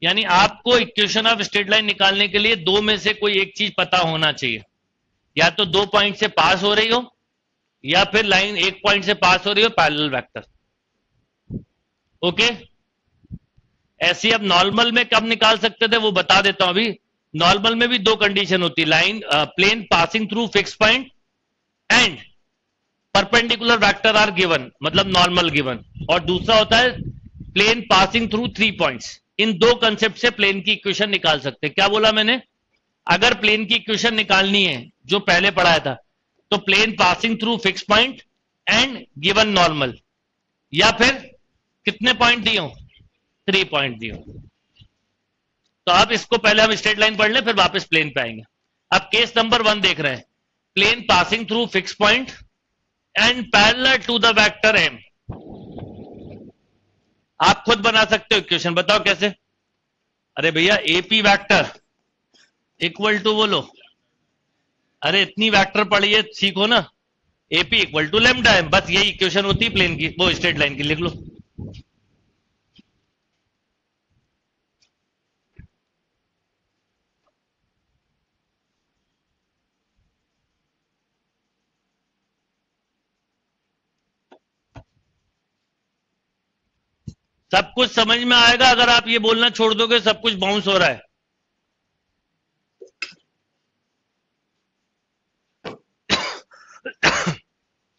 यानी आपको इक्वेशन ऑफ स्ट्रेट लाइन निकालने के लिए दो में से कोई एक चीज पता होना चाहिए, या तो 2 पॉइंट से पास हो रही हो, या फिर लाइन एक पॉइंट से पास हो रही हो, पैरेलल वेक्टर। ओके, ऐसे अब नॉर्मल में कब निकाल सकते थे वो बता देता हूं अभी। नॉर्मल में भी दो कंडीशन होती है, line plane passing through fix point and perpendicular vector are given, मतलब नॉर्मल गिवन। और दूसरा होता है प्लेन पासिंग थ्रू 3 पॉइंट्स। इन दो कंसेप्ट से प्लेन की इक्वेशन निकाल सकते हैं। क्या बोला मैंने, अगर प्लेन की इक्वेशन निकालनी है जो पहले पढ़ाया था, तो plane passing through fix point and given normal, या फिर कितने पॉइंट दिए हो, 3 पॉइंट दिए हो। तो अब इसको पहले हम स्ट्रेट लाइन पढ़ लें, फिर वापस प्लेन पे आएंगे। अब केस नंबर 1 देख रहे हैं, plane passing through fix point and parallel to the vector m। आप खुद बना सकते हो इक्वेशन, बताओ कैसे। अरे भैया एपी वेक्टर इक्वल टू बोलो, अरे इतनी वेक्टर पढ़ी है सीखो ना, AP equal to lambda M, बस यही इक्वेशन होती है प्लेन की, वो स्ट्रेट लाइन की, लिख लो। सब कुछ समझ में आएगा अगर आप ये बोलना छोड़ दोगे सब कुछ बाउंस हो रहा है।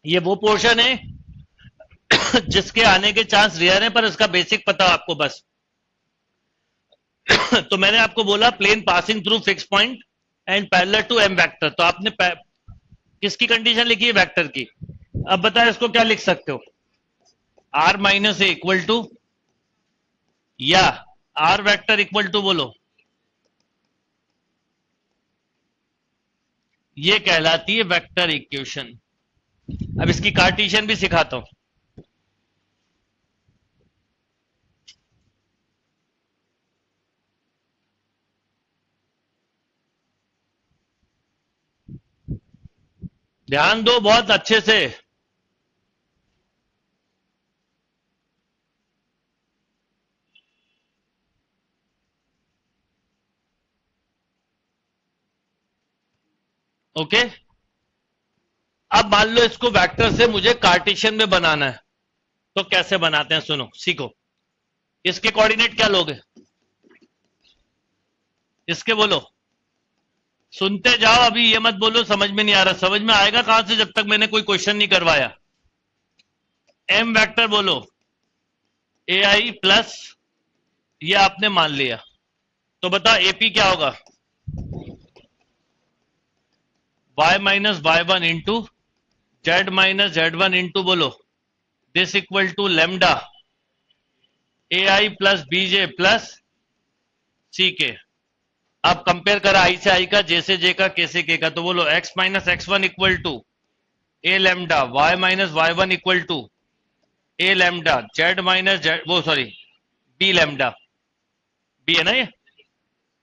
ये वो पोर्शन है जिसके आने के चांस रेयर है, पर इसका बेसिक पता हो आपको बस। तो मैंने आपको बोला plane passing through fix point and parallel to M vector, तो आपने किसकी कंडीशन लिखी है, वेक्टर की। अब बताए इसको क्या लिख सकते हो, R minus A equal to, या आर वेक्टर इक्वल टू बोलो, ये कहलाती है वेक्टर इक्वेशन। अब इसकी कार्टेशियन भी सिखाता हूं। ध्यान दो बहुत अच्छे से। ओके, अब मान लो इसको वेक्टर से मुझे कार्टेशियन में बनाना है, तो कैसे बनाते हैं सुनो सीखो। इसके कोऑर्डिनेट क्या लोगे, इसके बोलो, सुनते जाओ, अभी ये मत बोलो समझ में नहीं आ रहा, समझ में आएगा कहां से जब तक मैंने कोई क्वेश्चन नहीं करवाया। एम वेक्टर बोलो, ए आई प्लस, ये आपने मान लिया, तो बता एपी क्या होगा, y minus Y one into Z minus Z one into बोलो this equal to lambda A I plus b j plus C K. अब कंपेयर करा आई से आई का, जे से जे का, के से के का, तो बोलो x minus X one equal to A lambda, y minus Y one equal to A lambda, z minus Z, वो सॉरी बी लेमडा, बी है ना ये,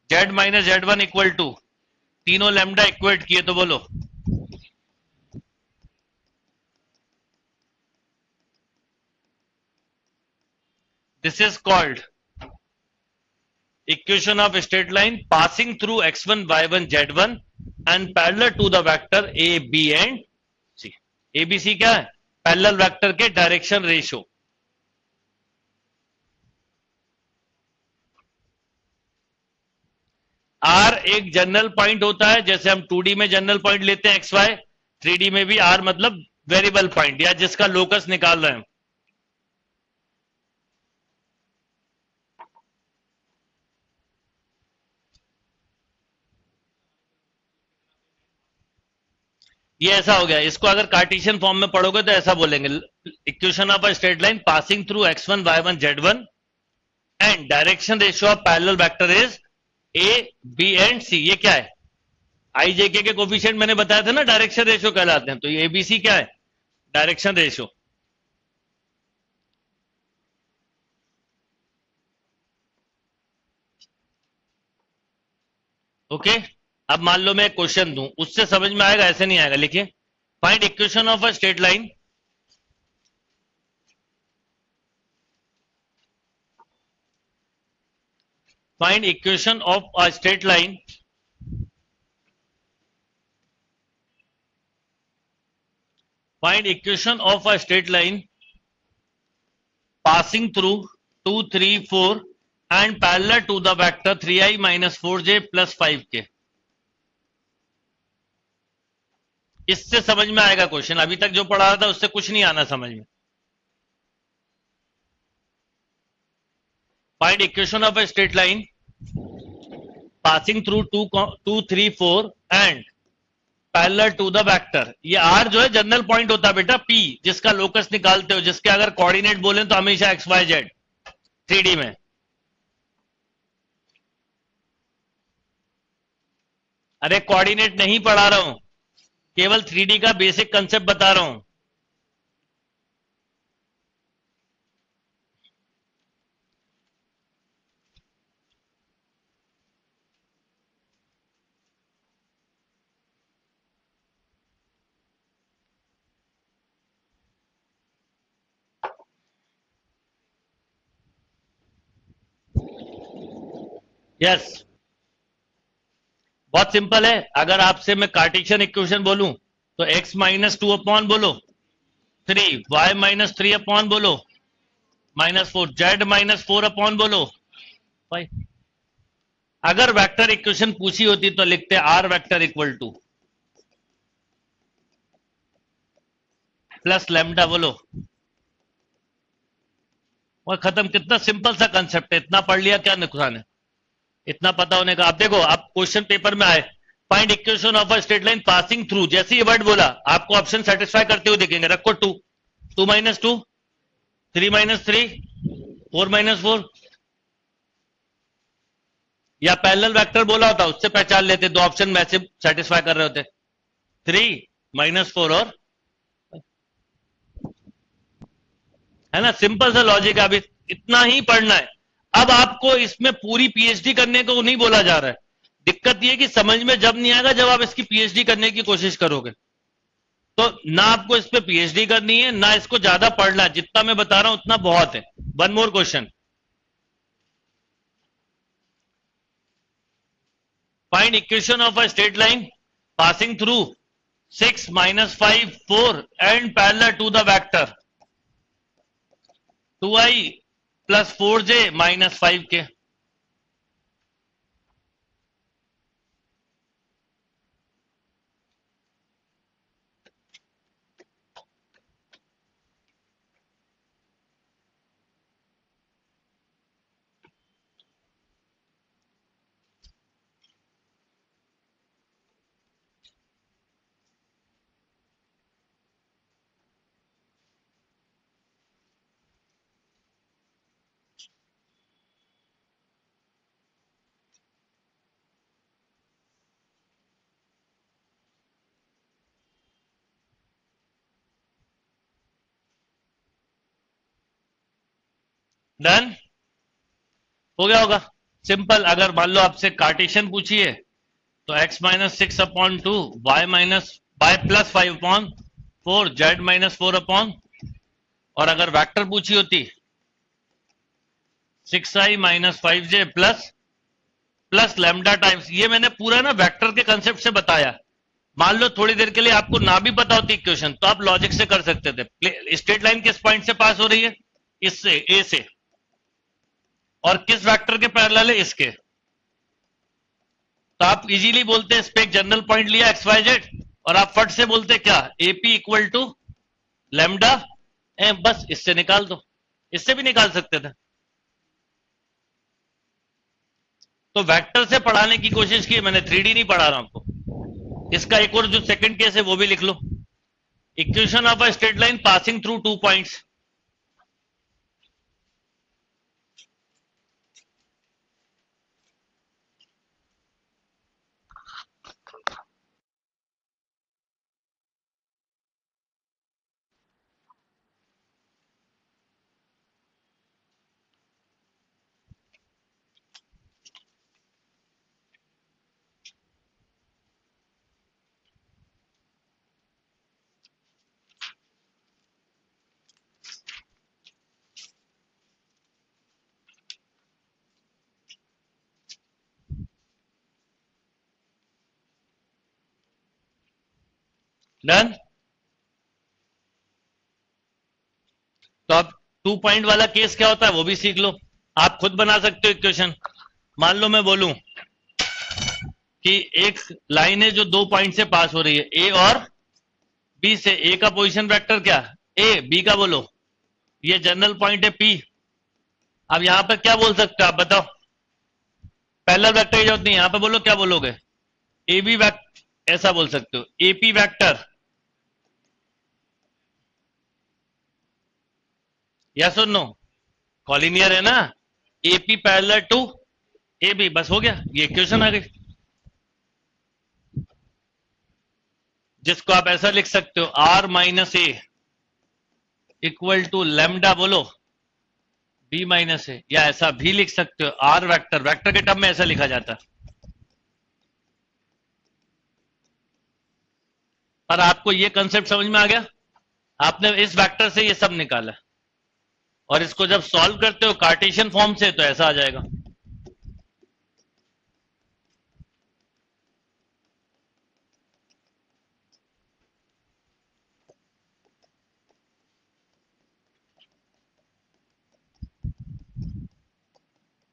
z minus Z one equal to, तीनों लेमडा इक्वेट किए तो बोलो this is called equation of a straight line passing through x1 y1 z1 and parallel to the vector a b and c। a b c क्या है, parallel vector के direction ratio. r एक general point होता है, जैसे हम 2D में general point लेते हैं xy, 3D में भी r मतलब वेरिएबल पॉइंट या जिसका लोकस निकाल रहे हैं। ये ऐसा हो गया, इसको अगर कार्टेशियन फॉर्म में पढ़ोगे तो ऐसा बोलेंगे, equation of a straight line passing through x1 y1 z1 and direction ratio of parallel vector is a b and c। ये क्या है, आई जे के कोफिशिएंट मैंने बताया था ना, डायरेक्शन रेशियो कहलाते हैं, तो ये एबीसी क्या है, डायरेक्शन रेशियो। ओके, अब मान लो मैं क्वेश्चन दूं, उससे समझ में आएगा, ऐसे नहीं आएगा। लिखिए find equation of a straight line find equation of a straight line find equation of a straight line passing through 2 3 4 and parallel to the vector 3i minus 4j plus 5k। इससे समझ में आएगा क्वेश्चन, अभी तक जो पढ़ा रहा था उससे कुछ नहीं आना समझ में। Find equation of a straight line passing through 2 3 4 and parallel to the vector. ये आर जो है जनरल पॉइंट होता है बेटा, पी जिसका लोकस निकालते हो, जिसके अगर कोऑर्डिनेट बोले तो हमेशा एक्स वाई जेड 3D में। अरे कोऑर्डिनेट नहीं पढ़ा रहा हूं, केवल 3D का बेसिक कंसेप्ट बता रहा हूं। यस, बहुत सिंपल है। अगर आपसे मैं कार्टेशियन इक्वेशन बोलूं तो x माइनस टू अपॉन बोलो 3, y माइनस 3 अपॉन बोलो -4, z माइनस 4 अपॉन बोलो 5। अगर वेक्टर इक्वेशन पूछी होती तो लिखते r vector equal two plus lambda बोलो और खत्म। कितना सिंपल सा कंसेप्ट है, इतना पढ़ लिया क्या नुकसान है इतना पता होने का। आप देखो, आप क्वेश्चन पेपर में आए find equation of a straight line passing through, जैसे ये वर्ड बोला आपको ऑप्शन सेटिस्फाई करते हुए दिखेंगे। रखो 2, 2 माइनस 2, 3 माइनस 3, 4 माइनस 4, या पैरेलल वेक्टर बोला होता उससे पहचान लेते, दो ऑप्शन में से सेटिस्फाई कर रहे होते। 3 माइनस 4 और, है ना, सिंपल सा लॉजिक है। अभी इतना ही पढ़ना है। अब आपको इसमें पूरी पीएचडी करने को नहीं बोला जा रहा है। दिक्कत यह कि समझ में जब नहीं आएगा जब आप इसकी पीएचडी करने की कोशिश करोगे। तो ना आपको इस पे पीएचडी करनी है ना इसको ज्यादा पढ़ना है, जितना मैं बता रहा हूं उतना बहुत है। One more question, find equation of a straight line passing through 6 minus 5 4 and parallel to the vector 2i plus 4j minus 5k। Done हो गया होगा। सिंपल। अगर मान लो आपसे कार्टेशियन पूछी है तो x minus 6 upon 2, y plus 5 upon 4, z minus 4 upon, और अगर वेक्टर पूछी होती 6i minus 5j plus lambda times, ये मैंने पूरा ना वेक्टर के कंसेप्ट से बताया। मान लो थोड़ी देर के लिए आपको ना भी पता होती इक्वेशन तो आप लॉजिक से कर सकते थे। स्ट्रेट लाइन किस पॉइंट से पास हो रही है? इससे, ए से, और किस वेक्टर के पैरेलल है? इसके। तो आप इजीली बोलते हैं इस पे एक जनरल पॉइंट लिया एक्स वाई जेड और आप फट से बोलते क्या, AP equal to lambda M, बस इससे निकाल दो। इससे भी निकाल सकते थे। तो वेक्टर से पढ़ाने की कोशिश की मैंने, 3D नहीं पढ़ा रहा आपको। इसका एक और जो सेकंड केस है वो भी लिख लो, equation of a straight line passing through 2 points. Done. तो अब 2 पॉइंट वाला केस क्या होता है वो भी सीख लो। आप खुद बना सकते हो इक्वेशन। मान लो मैं बोलूं कि एक लाइन है जो 2 पॉइंट से पास हो रही है, ए और बी से। ए का पोजीशन वेक्टर क्या, ए, बी का बोलो, ये जनरल पॉइंट है पी। अब यहां पर क्या बोल सकते हो आप बताओ? पहला वेक्टर की जरूरत नहीं, यहां पर बोलो, क्या बोलोगे? ए बी वेक्टर, ऐसा बोल सकते हो, एपी वेक्टर। यस और नो? कॉलिनियर है ना, AP parallel to A B, बस हो गया, ये इक्वेशन आ गई। जिसको आप ऐसा लिख सकते हो, R minus A equal to lambda बोलो बी माइनस ए, या ऐसा भी लिख सकते हो, आर वेक्टर, वेक्टर के टर्म में ऐसा लिखा जाता है। पर आपको ये कंसेप्ट समझ में आ गया? आपने इस वेक्टर से ये सब निकाला और इसको जब सॉल्व करते हो कार्टेशियन फॉर्म से तो ऐसा आ जाएगा।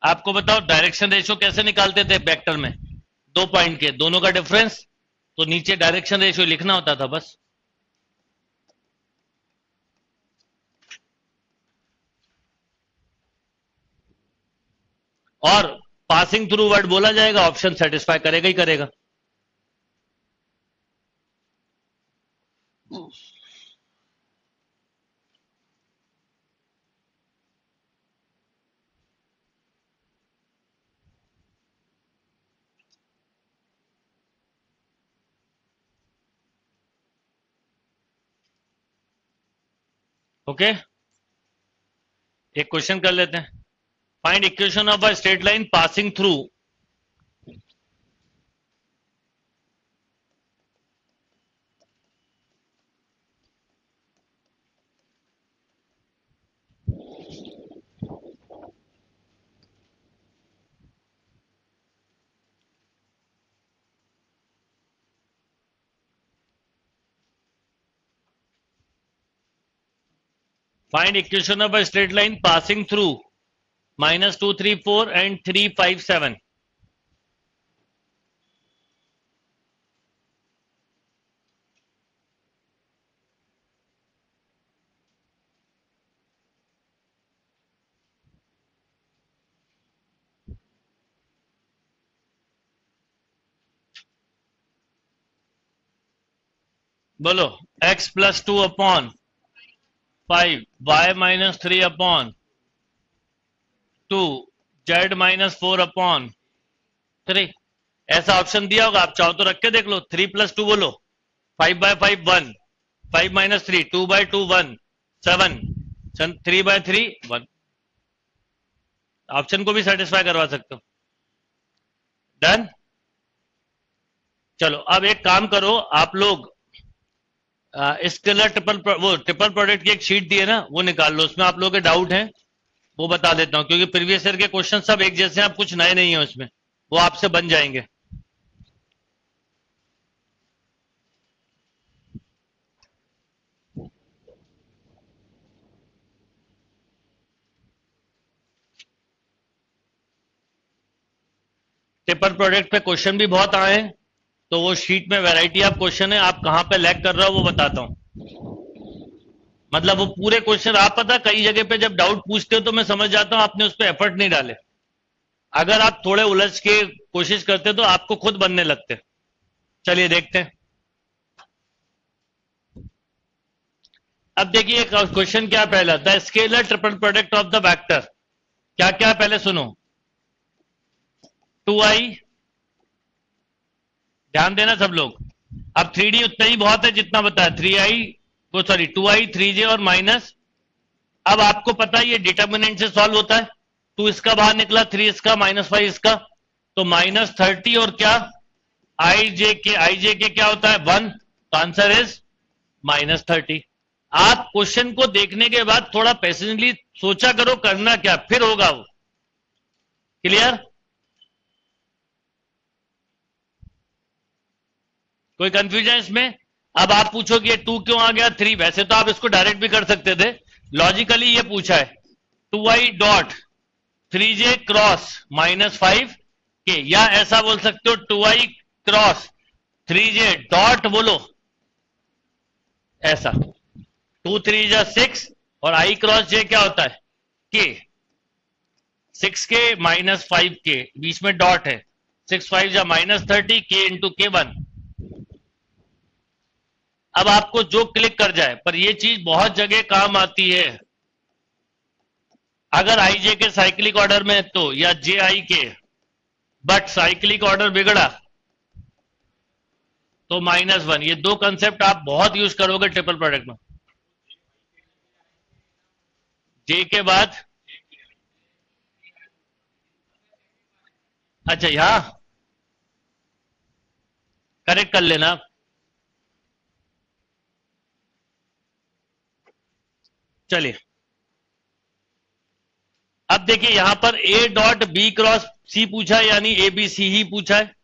आपको बताओ डायरेक्शन रेशियो कैसे निकालते थे वेक्टर में? 2 पॉइंट के दोनों का डिफरेंस, तो नीचे डायरेक्शन रेशियो लिखना होता था बस। और पासिंग थ्रू वर्ड बोला जाएगा, ऑप्शन सेटिस्फाई करेगा ही करेगा। ओके, एक क्वेश्चन कर लेते हैं। Find equation of a straight line passing through find equation of a straight line passing through -2, 3, 4 and 3, 5, 7. बोलो, x plus 2 upon 5, y minus 3 upon 2, z minus 4 upon 3। ऐसा ऑप्शन दिया होगा, आप चाहो तो रख के देख लो। 3 plus 2 बोलो, 5 by 5 1, 5 minus 3 2 by 2 1, 7, 3 by 3 1। Option को भी सेटिस्फाई करवा सकते हो। डन। चलो अब एक काम करो, आप लोग स्केलर ट्रिपल प्रोडक्ट की एक शीट दी है ना, वो निकाल लो। उसमें आप लोगों के डाउट हैं वो बता देता हूं, क्योंकि प्रीवियस ईयर के क्वेश्चन सब एक जैसे हैं, आप कुछ नए नहीं है उसमें, वो आपसे बन जाएंगे। ट्रिपल प्रोडक्ट पे क्वेश्चन भी बहुत आए हैं, तो वो शीट में वैरायटी ऑफ क्वेश्चन है, आप कहां पे लैग कर रहे हो वो बताता हूं। मतलब वो पूरे क्वेश्चन, आप पता कई जगह पे जब डाउट पूछते हो तो मैं समझ जाता हूं आपने उस पर एफर्ट नहीं डाले। अगर आप थोड़े उलझ के कोशिश करते तो आपको खुद बनने लगते। चलिए देखते हैं। अब देखिए क्वेश्चन क्या पहला, the scalar triple product of the vector क्या क्या, पहले सुनो। 2i, ध्यान देना सब लोग। अब 3d उतना ही बहुत है जितना बताया, 2i 3j और माइनस। अब आपको पता है ये डिटर्मिनेंट से सॉल्व होता है। 2 इसका बाहर निकला, 3 इसका, -5 इसका, तो -30 और क्या i j के क्या होता है 1, तो आंसर इज -30। आप क्वेश्चन को देखने के बाद थोड़ा पेशेंटली सोचा करो करना क्या, फिर होगा वो। क्लियर? कोई कंफ्यूजन इसमें? अब आप पूछोगे ये 2 क्यों आ गया 3, वैसे तो आप इसको डायरेक्ट भी कर सकते थे, लॉजिकली ये पूछा है 2i डॉट 3j क्रॉस -5 के, या ऐसा बोल सकते हो 2i क्रॉस 3j डॉट बोलो ऐसा, 2 3 जा 6 और i क्रॉस j क्या होता है k, 6 के -5 के बीच में डॉट है, 6 5 जा -30 k इंटू k1। अब आपको जो क्लिक कर जाए, पर ये चीज बहुत जगह काम आती है। अगर आई जे के साइक्लिक ऑर्डर में तो, या जे आई के, बट साइक्लिक ऑर्डर बिगड़ा तो -1। ये दो कंसेप्ट आप बहुत यूज करोगे ट्रिपल प्रोडक्ट में। जे के बाद, अच्छा यहां करेक्ट कर लेना। चलिए अब देखिए यहां पर a डॉट बी क्रॉस सी पूछा है, यानी ए बी सी ही पूछा है।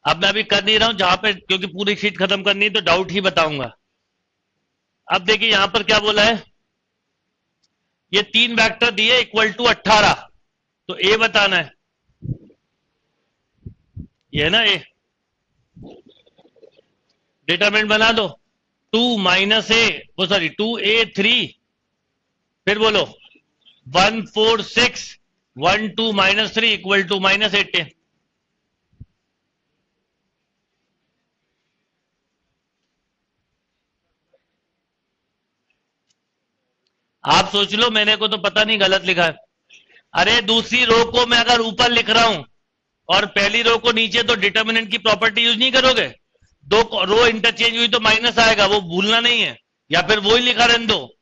अब मैं अभी कर नहीं रहा हूं जहां पे, क्योंकि पूरी शीट खत्म करनी है तो डाउट ही बताऊंगा। अब देखिए यहां पर क्या बोला है, ये 3 वेक्टर दिए इक्वल टू 18, तो ए बताना है, ये है ना ए। डिटरमिनेंट बना दो, 2 माइनस ए, वो सॉरी 2a3, फिर बोलो 1 4 6 1 2 माइनस 3 इक्वल टू माइनस 18। आप सोच लो, मैंने को तो पता नहीं गलत लिखा है। अरे दूसरी रो को मैं अगर ऊपर लिख रहा हूं और पहली रो को नीचे, तो डिटर्मिनेंट की प्रॉपर्टी यूज नहीं करोगे? दो रो इंटरचेंज हुई तो माइनस आएगा, वो भूलना नहीं है। या फिर वही लिखा रहने दो,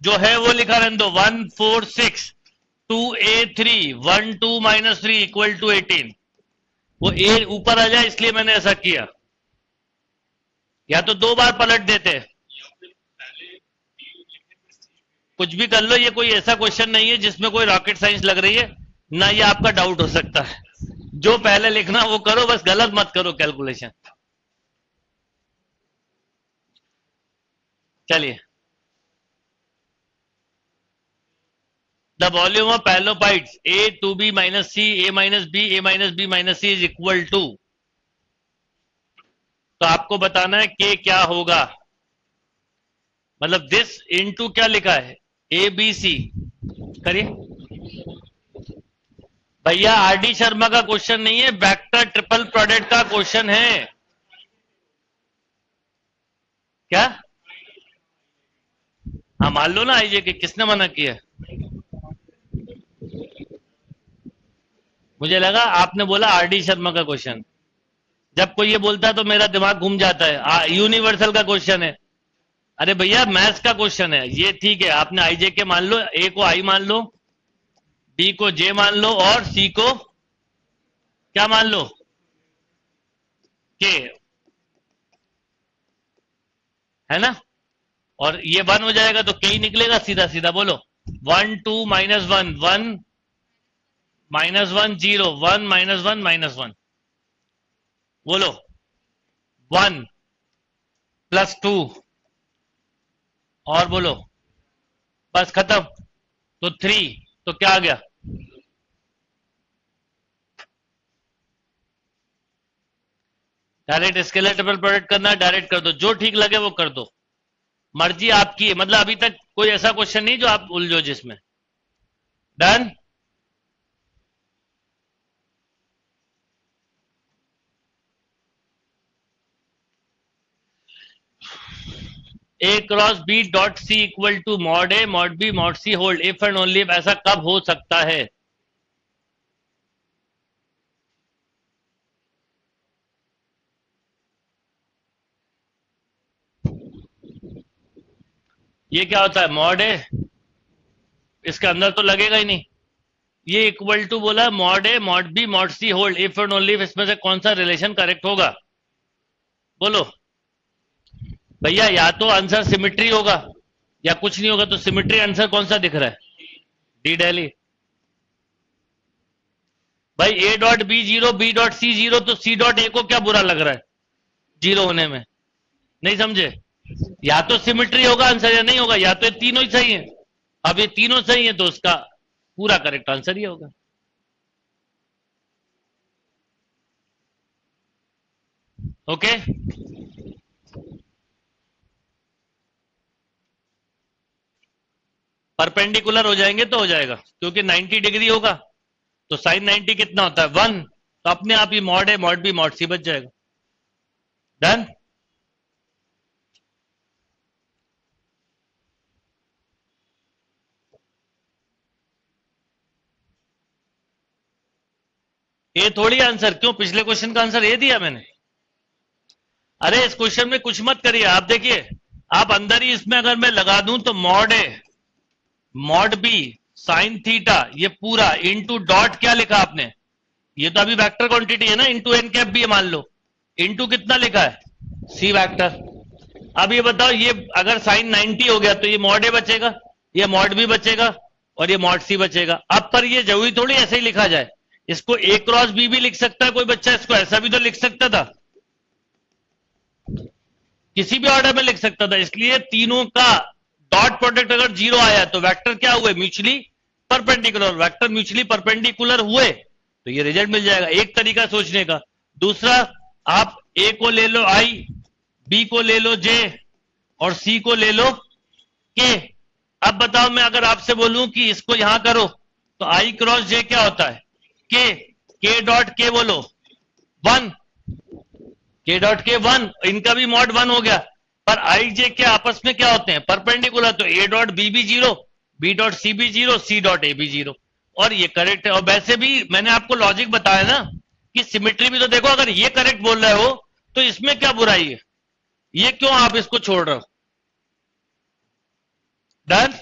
जो है वो लिखा रहने दो, 1 4 6 2a3 1 2 माइनस 3 इक्वल टू 18। वो ए ऊपर आ जाए इसलिए मैंने ऐसा किया। या तो दो बार पलट देते, कुछ भी कर लो, ये कोई ऐसा क्वेश्चन नहीं है जिसमें कोई रॉकेट साइंस लग रही है, ना ये आपका डाउट हो सकता है। जो पहले लिखना वो करो, बस गलत मत करो कैलकुलेशन। चलिए, the volume of parallelepipeds A to B minus C A minus B minus C is equal to, तो आपको बताना है के क्या होगा। मतलब दिस इनटू क्या लिखा है, ए बी सी। करिए भैया, आर डी शर्मा का क्वेश्चन नहीं है, वेक्टर ट्रिपल प्रोडक्ट का क्वेश्चन है। क्या? हाँ मान लो ना आईजे के, किसने मना किया? मुझे लगा आपने बोला आर डी शर्मा का क्वेश्चन। जब कोई ये बोलता है तो मेरा दिमाग घूम जाता है। यूनिवर्सल का क्वेश्चन है। अरे भैया मैथ्स का क्वेश्चन है ये, ठीक है। आपने आईजे के मान लो, ए को आई मान लो, बी को जे मान लो, और सी को क्या मान लो, के, है ना। और ये 1 हो जाएगा तो के ही निकलेगा सीधा सीधा। बोलो 1 2 माइनस 1 1 माइनस 1 0 1 माइनस 1 माइनस 1। बोलो 1 प्लस 2, और बोलो बस खत्म। तो 3, तो क्या आ गया? डायरेक्ट स्केलर ट्रिपल प्रोडक्ट करना है, डायरेक्ट कर दो, जो ठीक लगे वो कर दो, मर्जी आपकी है। मतलब अभी तक कोई ऐसा क्वेश्चन नहीं जो आप उलझो जिसमें। Done. A cross B dot C equal to mod A mod B mod C hold if and only if, ऐसा कब हो सकता है? ये क्या होता है मॉड ए, इसके अंदर तो लगेगा ही नहीं। ये इक्वल टू बोला mod A mod B mod C hold if and only if, इसमें से कौन सा रिलेशन करेक्ट होगा? बोलो भैया, या तो आंसर सिमिट्री होगा या कुछ नहीं होगा। तो सिमिट्री आंसर कौन सा दिख रहा है? डी दिल्ली। भाई A dot B 0 B dot C 0, तो सी डॉट ए को क्या बुरा लग रहा है 0 होने में? नहीं समझे? या तो सिमिट्री होगा आंसर या नहीं होगा, या तो ये तीनों ही सही है। अब ये तीनों सही है तो उसका पूरा करेक्ट आंसर ही होगा। ओके, परपेंडिकुलर हो जाएंगे तो हो जाएगा, क्योंकि 90 डिग्री होगा तो साइन 90 कितना होता है 1, तो अपने आप ही mod A mod B mod सी बच जाएगा। डन। ये थोड़ी आंसर, क्यों पिछले क्वेश्चन का आंसर ये दिया मैंने? अरे इस क्वेश्चन में कुछ मत करिए, आप देखिए, आप अंदर ही इसमें अगर मैं लगा दूं तो mod A mod B sine theta, ये पूरा इनटू डॉट क्या लिखा आपने? ये तो अभी वेक्टर क्वांटिटी है ना, इनटू एन कैप भी मान लो, इनटू कितना लिखा है? C vector. अब ये बताओ, ये अगर साइन 90 हो गया तो ये मॉड ए बचेगा, ये मॉड बी बचेगा, और ये मॉड सी बचेगा। अब पर ये जरूरी थोड़ी ऐसे ही लिखा जाए, इसको ए क्रॉस बी भी लिख सकता है कोई बच्चा, इसको ऐसा भी तो लिख सकता था, किसी भी ऑर्डर में लिख सकता था। इसलिए तीनों का डॉट प्रोडक्ट अगर 0 आया तो वेक्टर क्या हुए? Mutually perpendicular, vector mutually perpendicular हुए तो ये रिजल्ट मिल जाएगा। एक तरीका सोचने का। दूसरा, आप ए को ले लो आई, बी को ले लो जे और सी को ले लो के। अब बताओ, मैं अगर आपसे बोलूं कि इसको यहां करो तो आई क्रॉस जे क्या होता है? के डॉट के बोलो 1, के डॉट के 1, इनका भी मॉड 1 हो गया। पर आई जे के आपस में क्या होते हैं? परपेंडिकुलर, तो ए डॉट बी भी 0, बी डॉट सी भी 0, सी डॉट ए भी 0, और ये करेक्ट है। और वैसे भी मैंने आपको लॉजिक बताया ना कि सिमेट्री भी तो देखो, अगर ये करेक्ट बोल रहे हो तो इसमें क्या बुराई है? ये क्यों आप इसको छोड़ रहे हो? डन?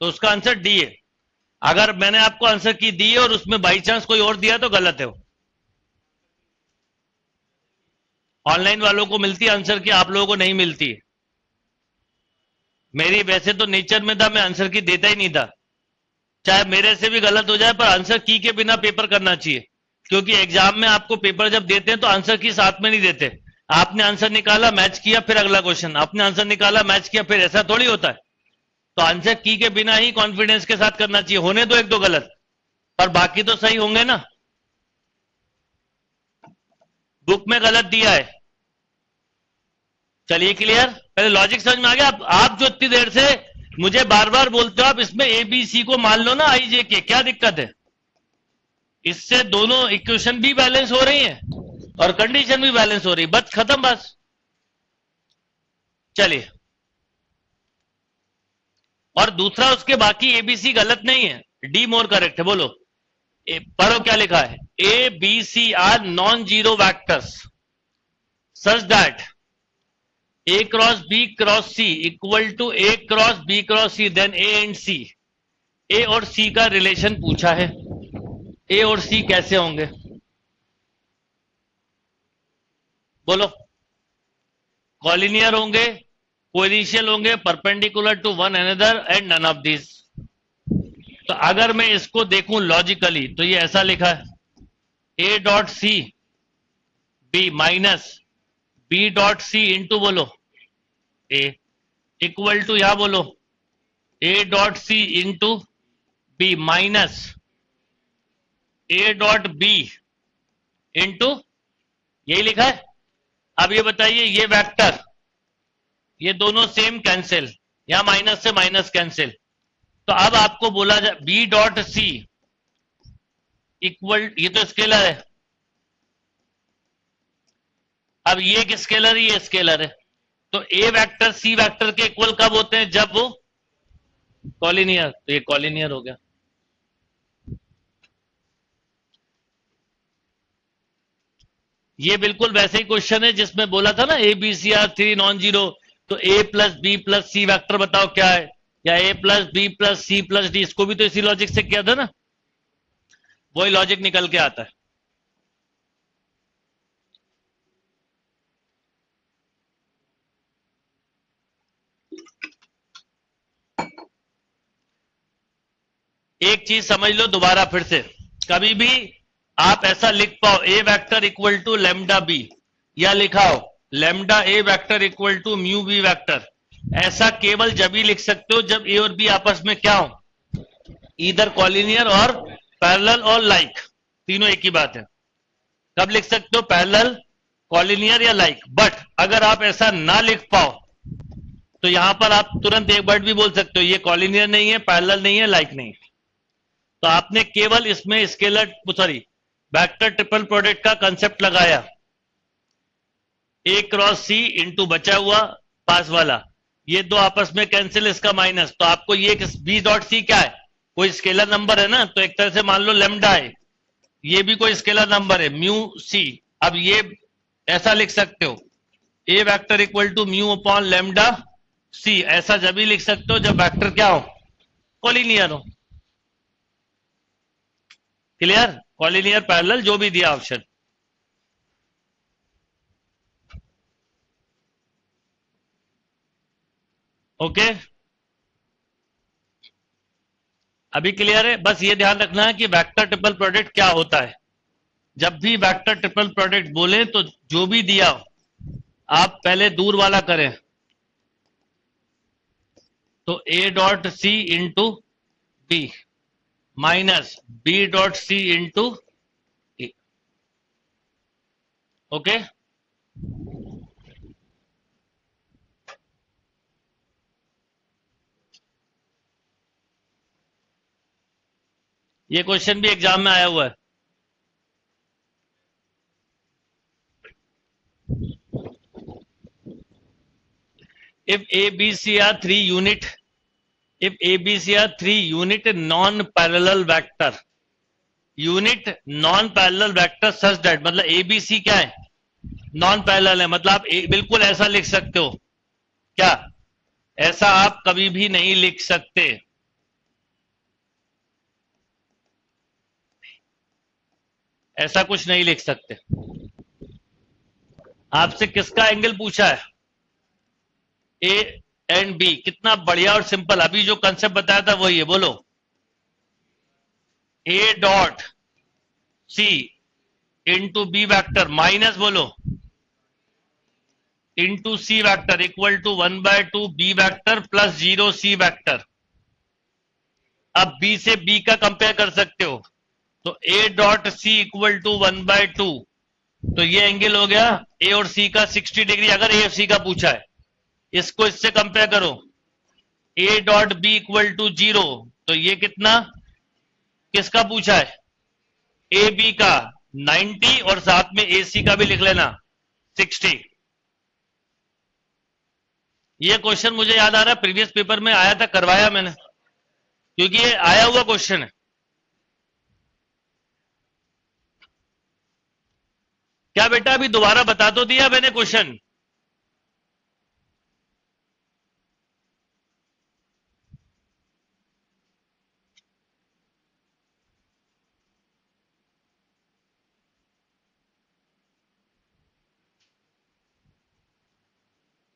तो उसका आंसर डी है। अगर मैंने आपको आंसर की दी है और उसमें बाई चांस कोई और दिया तो गलत है वो। ऑनलाइन वालों को मिलती है आंसर की, आप लोगों को नहीं मिलती है। मेरी वैसे तो नेचर में था, मैं आंसर की देता ही नहीं था, चाहे मेरे से भी गलत हो जाए, पर आंसर की के बिना पेपर करना चाहिए। क्योंकि एग्जाम में आपको पेपर जब देते हैं तो आंसर की साथ में नहीं देते। आपने आंसर निकाला, मैच किया, फिर अगला क्वेश्चन, आपने आंसर निकाला, मैच किया, फिर ऐसा थोड़ी होता है। तो आंसर की के बिना ही कॉन्फिडेंस के साथ करना चाहिए। होने दो एक दो गलत, पर बाकी तो सही होंगे ना। बुक में गलत दिया है। चलिए क्लियर? पहले लॉजिक समझ में आ गया? आप जो इतनी देर से मुझे बार बार बोलते हो, आप इसमें ए बी सी को मान लो ना आई जे के, क्या दिक्कत है? इससे दोनों इक्वेशन भी बैलेंस हो रही हैं और कंडीशन भी बैलेंस हो रही, बस खत्म बस। चलिए, और दूसरा उसके बाकी एबीसी गलत नहीं है, डी मोर करेक्ट है। बोलो पढ़ो क्या लिखा है? A B C are non zero vectors such that A cross B cross C equal to A cross B cross C, then A and C. A और सी का रिलेशन पूछा है। ए और सी कैसे होंगे? बोलो। कॉलिनियर होंगे, कोइनिशियल होंगे, perpendicular to one another and none of this. तो अगर मैं इसको देखूं लॉजिकली तो ये ऐसा लिखा है, A dot C B minus B dot C into बोलो ए इक्वल टू, यहां बोलो A dot C into B minus A dot B into, यही लिखा है। अब ये बताइए, ये वेक्टर, ये दोनों सेम कैंसिल, यहां माइनस से माइनस कैंसिल। तो अब आपको बोला जाए बी डॉट सी इक्वल, ये तो स्केलर है, अब ये एक स्केलर, ये स्केलर है, तो ए वेक्टर सी वेक्टर के इक्वल कब होते हैं? जब वो कॉलिनियर। तो ये कॉलिनियर हो गया। ये बिल्कुल वैसे ही क्वेश्चन है जिसमें बोला था ना A B C are 3 non zero, तो A plus B plus C vector बताओ क्या है, या A plus B plus C plus D. इसको भी तो इसी लॉजिक से किया था ना, वही लॉजिक निकल के आता है। एक चीज समझ लो दोबारा फिर से, कभी भी आप ऐसा लिख पाओ A vector equal to lambda B, या लिखाओ lambda A vector equal to mu B vector, ऐसा केवल जब ही लिख सकते हो जब ए और बी आपस में क्या हो? इधर कॉलिनियर और पैरेलल और लाइक, तीनों एक ही बात है। कब लिख सकते हो? पैरेलल, कॉलिनियर या लाइक। बट अगर आप ऐसा ना लिख पाओ तो यहां पर आप तुरंत एक वर्ड भी बोल सकते हो, ये कॉलिनियर नहीं है, पैरेलल नहीं है, लाइक नहीं है। तो आपने केवल इसमें scalar sorry vector triple product का कंसेप्ट लगाया, ए क्रॉस सी इंटू बचा हुआ पास वाला, ये दो आपस में कैंसिल, इसका माइनस, तो आपको ये बी डॉट सी क्या है? कोई स्केलर नंबर है ना, तो एक तरह से मान लो लेमडा है, ये भी कोई स्केलर नंबर है म्यू सी। अब ये ऐसा लिख सकते हो A vector equal to mu upon lambda C, ऐसा जब भी लिख सकते हो जब वेक्टर क्या हो? कॉलिनियर हो। क्लियर? कॉलिनियर पैरेलल जो भी दिया ऑप्शन। ओके, अभी क्लियर है? बस ये ध्यान रखना है कि वेक्टर ट्रिपल प्रोडक्ट क्या होता है। जब भी वेक्टर ट्रिपल प्रोडक्ट बोले तो जो भी दिया आप पहले दूर वाला करें, तो A dot C into B minus B dot C into A. Okay, ये क्वेश्चन भी एग्जाम में आया हुआ है। If A, B, C are three unit, if A, B, C are three unit non-parallel vector, unit non-parallel vector such that, मतलब A, B, C क्या है? Non-parallel है, मतलब आप बिल्कुल ऐसा लिख सकते हो क्या? ऐसा आप कभी भी नहीं लिख सकते। ऐसा कुछ नहीं लिख सकते। आपसे किसका एंगल पूछा है? A and B. कितना बढ़िया और सिंपल, अभी जो कंसेप्ट बताया था वही है। बोलो, A dot C into B vector minus, बोलो, into C vector equal to 1/2 B vector plus 0 C vector. अब बी से बी का कंपेयर कर सकते हो, तो A dot C equal to 1/2, तो ये एंगल हो गया ए और सी का 60 डिग्री, अगर ए और सी का पूछा है। इसको इससे कंपेयर करो, A dot B equal to 0, तो ये कितना, किसका पूछा है? ए बी का 90, और साथ में ए सी का भी लिख लेना 60। ये क्वेश्चन मुझे याद आ रहा है प्रीवियस पेपर में आया था, करवाया मैंने, क्योंकि ये आया हुआ क्वेश्चन है। क्या बेटा अभी दोबारा बता तो दिया मैंने क्वेश्चन?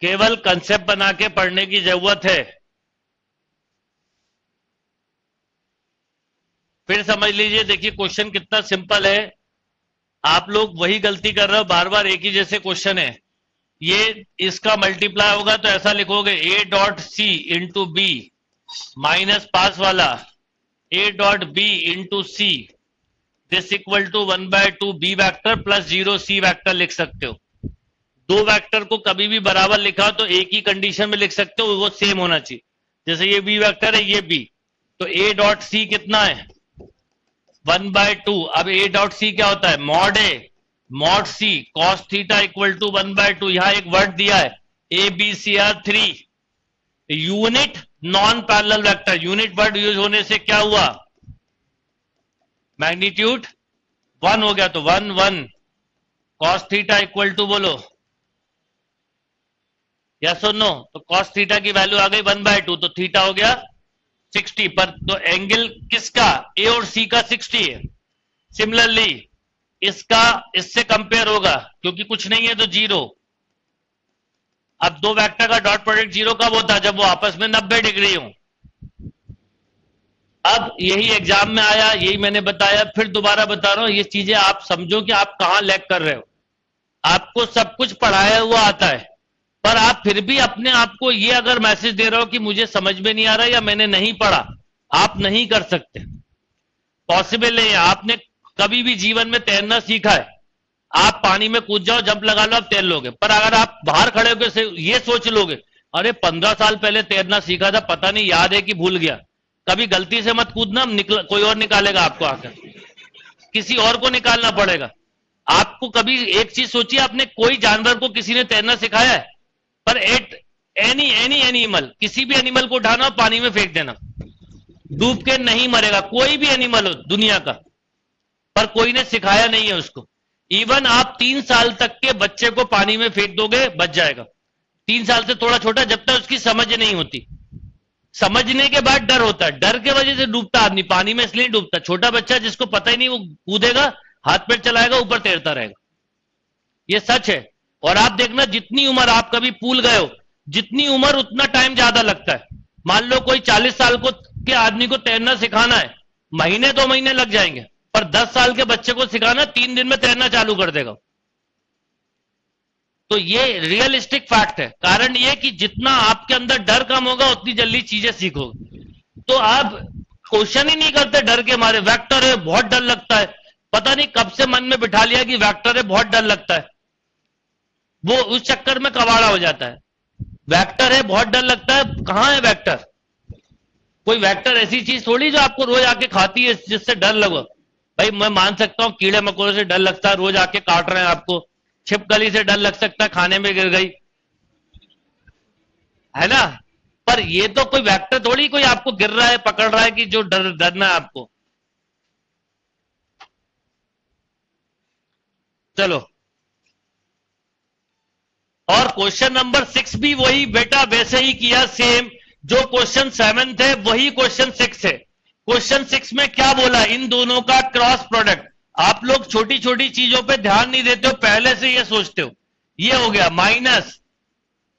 केवल कंसेप्ट बना के पढ़ने की जरूरत है। फिर समझ लीजिए, देखिए क्वेश्चन कितना सिंपल है। आप लोग वही गलती कर रहे हो, बार बार एक ही जैसे क्वेश्चन है। ये इसका मल्टीप्लाई होगा तो ऐसा लिखोगे, A dot C into B minus पास वाला A dot B into C, this equal to 1/2 B vector plus 0 C vector लिख सकते हो। दो वैक्टर को कभी भी बराबर लिखा तो एक ही कंडीशन में लिख सकते हो, वो सेम होना चाहिए। जैसे ये बी वैक्टर है, ये बी, तो ए डॉट सी कितना है? 1/2। अब ए डॉट सी क्या होता है? Mod A mod C cos theta equal to 1/2। यहां एक वर्ड दिया है, A B C are 3 unit non parallel vector. Unit word use होने से क्या हुआ? मैग्नीट्यूड 1 हो गया, तो 1 1 कॉस थीटा इक्वल टू, बोलो यस और नो, तो कॉस थीटा की वैल्यू आ गई 1/2, तो थीटा हो गया 60 पर। तो एंगल किसका? ए और सी का 60 है। सिमिलरली इसका इससे कंपेयर होगा, क्योंकि कुछ नहीं है तो 0। अब दो वेक्टर का डॉट प्रोडक्ट 0 कब होता है? जब वो आपस में 90 डिग्री हो। अब यही एग्जाम में आया, यही मैंने बताया, फिर दोबारा बता रहा हूं। ये चीजें आप समझो कि आप कहां लैग कर रहे हो। आपको सब कुछ पढ़ाया हुआ आता है, पर आप फिर भी अपने आप को ये अगर मैसेज दे रहे हो कि मुझे समझ में नहीं आ रहा या मैंने नहीं पढ़ा, आप नहीं कर सकते। पॉसिबल नहीं है। आपने कभी भी जीवन में तैरना सीखा है, आप पानी में कूद जाओ, जंप लगा लो, आप तैर लोगे। पर अगर आप बाहर खड़े होकर ये सोच लोगे, अरे 15 साल पहले तैरना सीखा था, पता नहीं याद है कि भूल गया, कभी गलती से मत कूदना, कोई और निकालेगा आपको आकर, किसी और को निकालना पड़ेगा। आपको कभी एक चीज सोचिए, आपने कोई जानवर को किसी ने तैरना सिखाया है? पर एनी एनिमल, किसी भी एनिमल को उठाना पानी में फेंक देना, डूब के नहीं मरेगा। कोई भी एनिमल हो दुनिया का, पर कोई ने सिखाया नहीं है उसको। इवन आप 3 साल तक के बच्चे को पानी में फेंक दोगे, बच जाएगा। 3 साल से थोड़ा छोटा, जब तक उसकी समझ नहीं होती। समझने के बाद डर होता है, डर के वजह से डूबता आदमी पानी में, इसलिए डूबता। छोटा बच्चा जिसको पता ही नहीं, वो कूदेगा, हाथ पैर चलाएगा, ऊपर तैरता रहेगा। ये सच है। और आप देखना, जितनी उम्र आप कभी पूल गए हो, जितनी उम्र उतना टाइम ज्यादा लगता है। मान लो कोई 40 साल के आदमी को तैरना सिखाना है, महीने 2 महीने लग जाएंगे, पर 10 साल के बच्चे को सिखाना 3 दिन में तैरना चालू कर देगा। तो ये रियलिस्टिक फैक्ट है। कारण ये कि जितना आपके अंदर डर कम होगा, उतनी जल्दी चीजें सीखोगे। तो अब क्वेश्चन ही नहीं करते डर के मारे, वेक्टर है बहुत डर लगता है, पता नहीं कब से मन में बिठा लिया कि वेक्टर है बहुत डर लगता है, वो उस चक्कर में कबाड़ा हो जाता है। वेक्टर है बहुत डर लगता है, कहां है वेक्टर? कोई वेक्टर ऐसी चीज थोड़ी जो आपको रोज आके खाती है जिससे डर लगो। भाई मैं मान सकता हूं कीड़े मकोड़े से डर लगता है, रोज आके काट रहे हैं आपको, छिपकली से डर लग सकता है, खाने में गिर गई है ना, पर ये तो कोई वेक्टर थोड़ी कोई आपको गिर रहा है पकड़ रहा है कि जो डरना है आपको। चलो, और क्वेश्चन नंबर 6 भी वही बेटा वैसे ही किया, सेम जो क्वेश्चन 7 थे वही क्वेश्चन 6 है। क्वेश्चन 6 में क्या बोला, इन दोनों का क्रॉस प्रोडक्ट। आप लोग छोटी छोटी चीजों पे ध्यान नहीं देते हो, पहले से ये सोचते हो। ये हो गया माइनस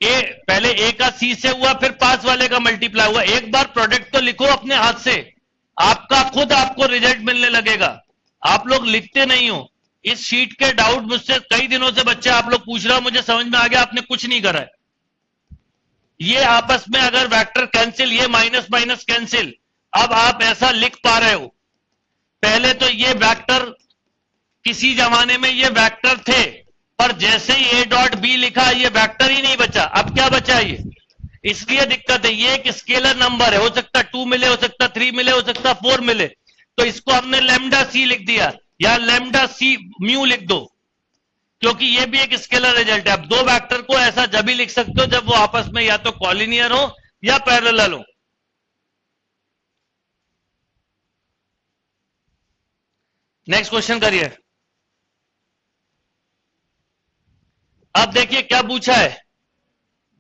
ए, पहले ए का सी से हुआ, फिर पास वाले का मल्टीप्लाई हुआ। एक बार प्रोडक्ट तो लिखो अपने हाथ से, आपका खुद आपको रिजल्ट मिलने लगेगा। आप लोग लिखते नहीं हो। इस शीट के डाउट मुझसे कई दिनों से बच्चे आप लोग पूछ रहे हो, मुझे समझ में आ गया, आपने कुछ नहीं करा है। ये आपस में अगर वेक्टर कैंसिल, ये माइनस माइनस कैंसिल, अब आप ऐसा लिख पा रहे हो। पहले तो ये वेक्टर, किसी जमाने में ये वेक्टर थे, पर जैसे ही ए डॉट बी लिखा ये वेक्टर ही नहीं बचा। अब क्या बचा ये, इसलिए दिक्कत है। ये एक स्केलर नंबर है, हो सकता 2 मिले, हो सकता 3 मिले, हो सकता 4 मिले, तो इसको हमने लैम्डा सी लिख दिया, या लैम्डा सी म्यू लिख दो, क्योंकि ये भी एक स्केलर रिजल्ट है। अब दो वेक्टर को ऐसा जब ही लिख सकते हो जब वो आपस में या तो कॉलिनियर हो या पैरेलल हो। नेक्स्ट क्वेश्चन करिए। अब देखिए क्या पूछा है,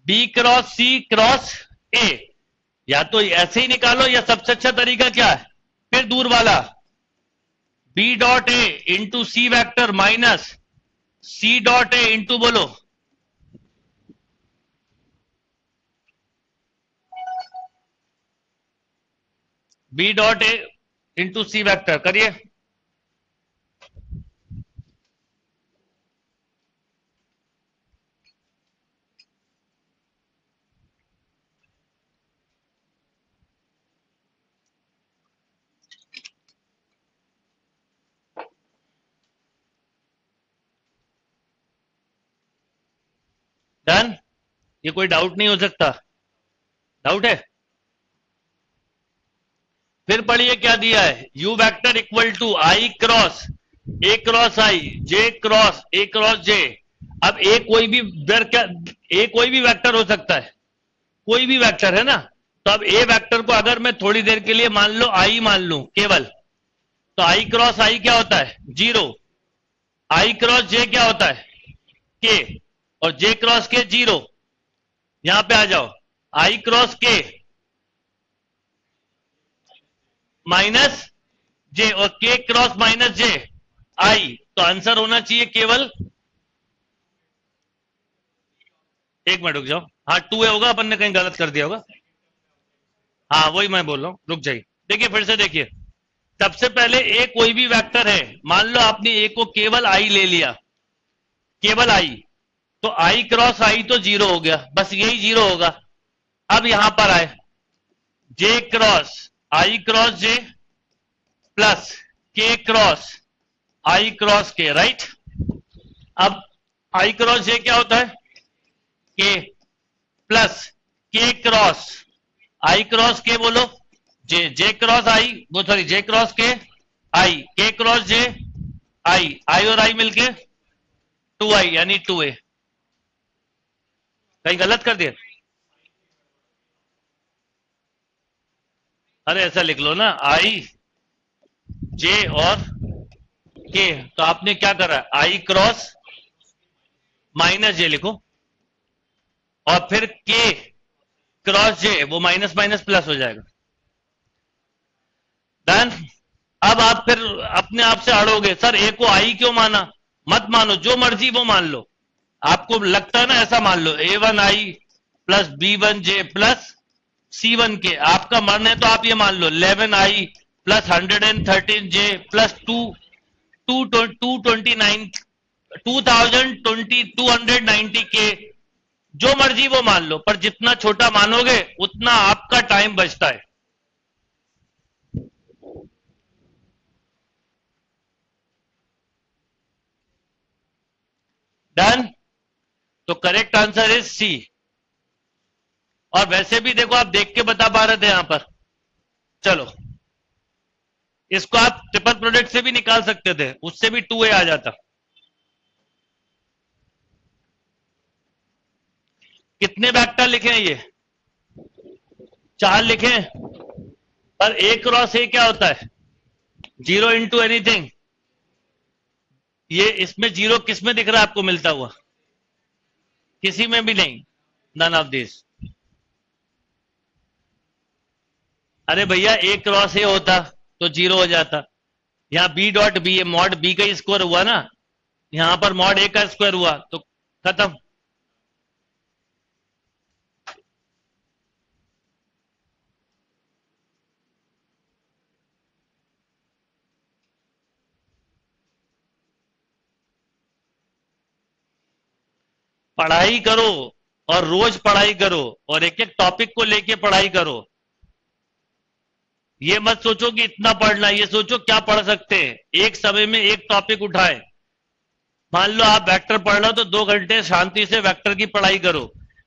B cross C cross A, या तो ऐसे ही निकालो या सबसे अच्छा तरीका क्या है, फिर दूर वाला B dot A into C vector minus C dot A into बोलो B dot A into C vector. करिए। डन। ये कोई डाउट नहीं हो सकता, डाउट है? फिर पढ़िए क्या दिया है, U vector equal to I cross A cross I J cross A cross J. अब ए कोई भी वेक्टर हो सकता है, कोई भी वेक्टर है ना। तो अब ए वेक्टर को अगर मैं थोड़ी देर के लिए मान लो आई मान लू केवल, तो आई क्रॉस आई क्या होता है 0, आई क्रॉस जे क्या होता है के, और जे क्रॉस के 0। यहां पे आ जाओ, आई क्रॉस के माइनस जे और के क्रॉस माइनस जे आई, तो आंसर होना चाहिए केवल, एक मिनट रुक जाओ, हाँ 2a होगा, अपन ने कहीं गलत कर दिया होगा। हाँ वही मैं बोल रहा हूं, रुक जाइए। देखिए फिर से देखिए, सबसे पहले ए कोई भी वेक्टर है, मान लो आपने ए को केवल आई ले लिया, केवल आई, तो आई क्रॉस आई तो 0 हो गया, बस यही 0 होगा। अब यहां पर आए जे क्रॉस आई क्रॉस जे प्लस के क्रॉस आई क्रॉस के, राइट। अब आई क्रॉस जे क्या होता है के प्लस के क्रॉस आई क्रॉस के बोलो जे, जे क्रॉस आई वो सॉरी जे क्रॉस के आई, के क्रॉस जे आई, आई और आई मिलके 2i यानी 2a। कहीं गलत कर दिया? अरे ऐसा लिख लो ना, आई जे और के, तो आपने क्या करा, आई क्रॉस माइनस जे लिखो, और फिर के क्रॉस जे, वो माइनस माइनस प्लस हो जाएगा। डन। अब आप फिर अपने आप से अड़ोगे, सर ए को आई क्यों माना, मत मानो, जो मर्जी वो मान लो, आपको लगता है ना ऐसा मान लो, a1i plus b1j plus c1 के, आपका मन है तो आप ये मान लो 11i प्लस 113j प्लस 290 के, जो मर्जी वो मान लो, पर जितना छोटा मानोगे उतना आपका टाइम बचता है। डन। तो करेक्ट आंसर इज सी। और वैसे भी देखो आप देख के बता पा रहे थे यहां पर। चलो इसको आप ट्रिपल प्रोडक्ट से भी निकाल सकते थे, उससे भी 2a आ जाता। कितने वेक्टर लिखे हैं ये? 4 लिखे हैं। पर a क्रॉस a क्या होता है? 0 इंटू एनीथिंग। ये इसमें 0 किस में दिख रहा है आपको मिलता हुआ? किसी में भी नहीं, नन ऑफ दिस। अरे भैया a क्रॉस a होता तो 0 हो जाता। यहां b dot B, mod b का स्क्वायर हुआ ना, यहां पर मॉड a का स्क्वायर हुआ तो खत्म। पढ़ाई करो और रोज पढ़ाई करो और एक एक टॉपिक को लेके पढ़ाई करो। ये मत सोचो कि इतना पढ़ना, ये सोचो क्या पढ़ सकते हैं। एक समय में एक टॉपिक उठाए। मान लो आप वेक्टर पढ़ रहे हो तो 2 घंटे शांति से वेक्टर की पढ़ाई करो।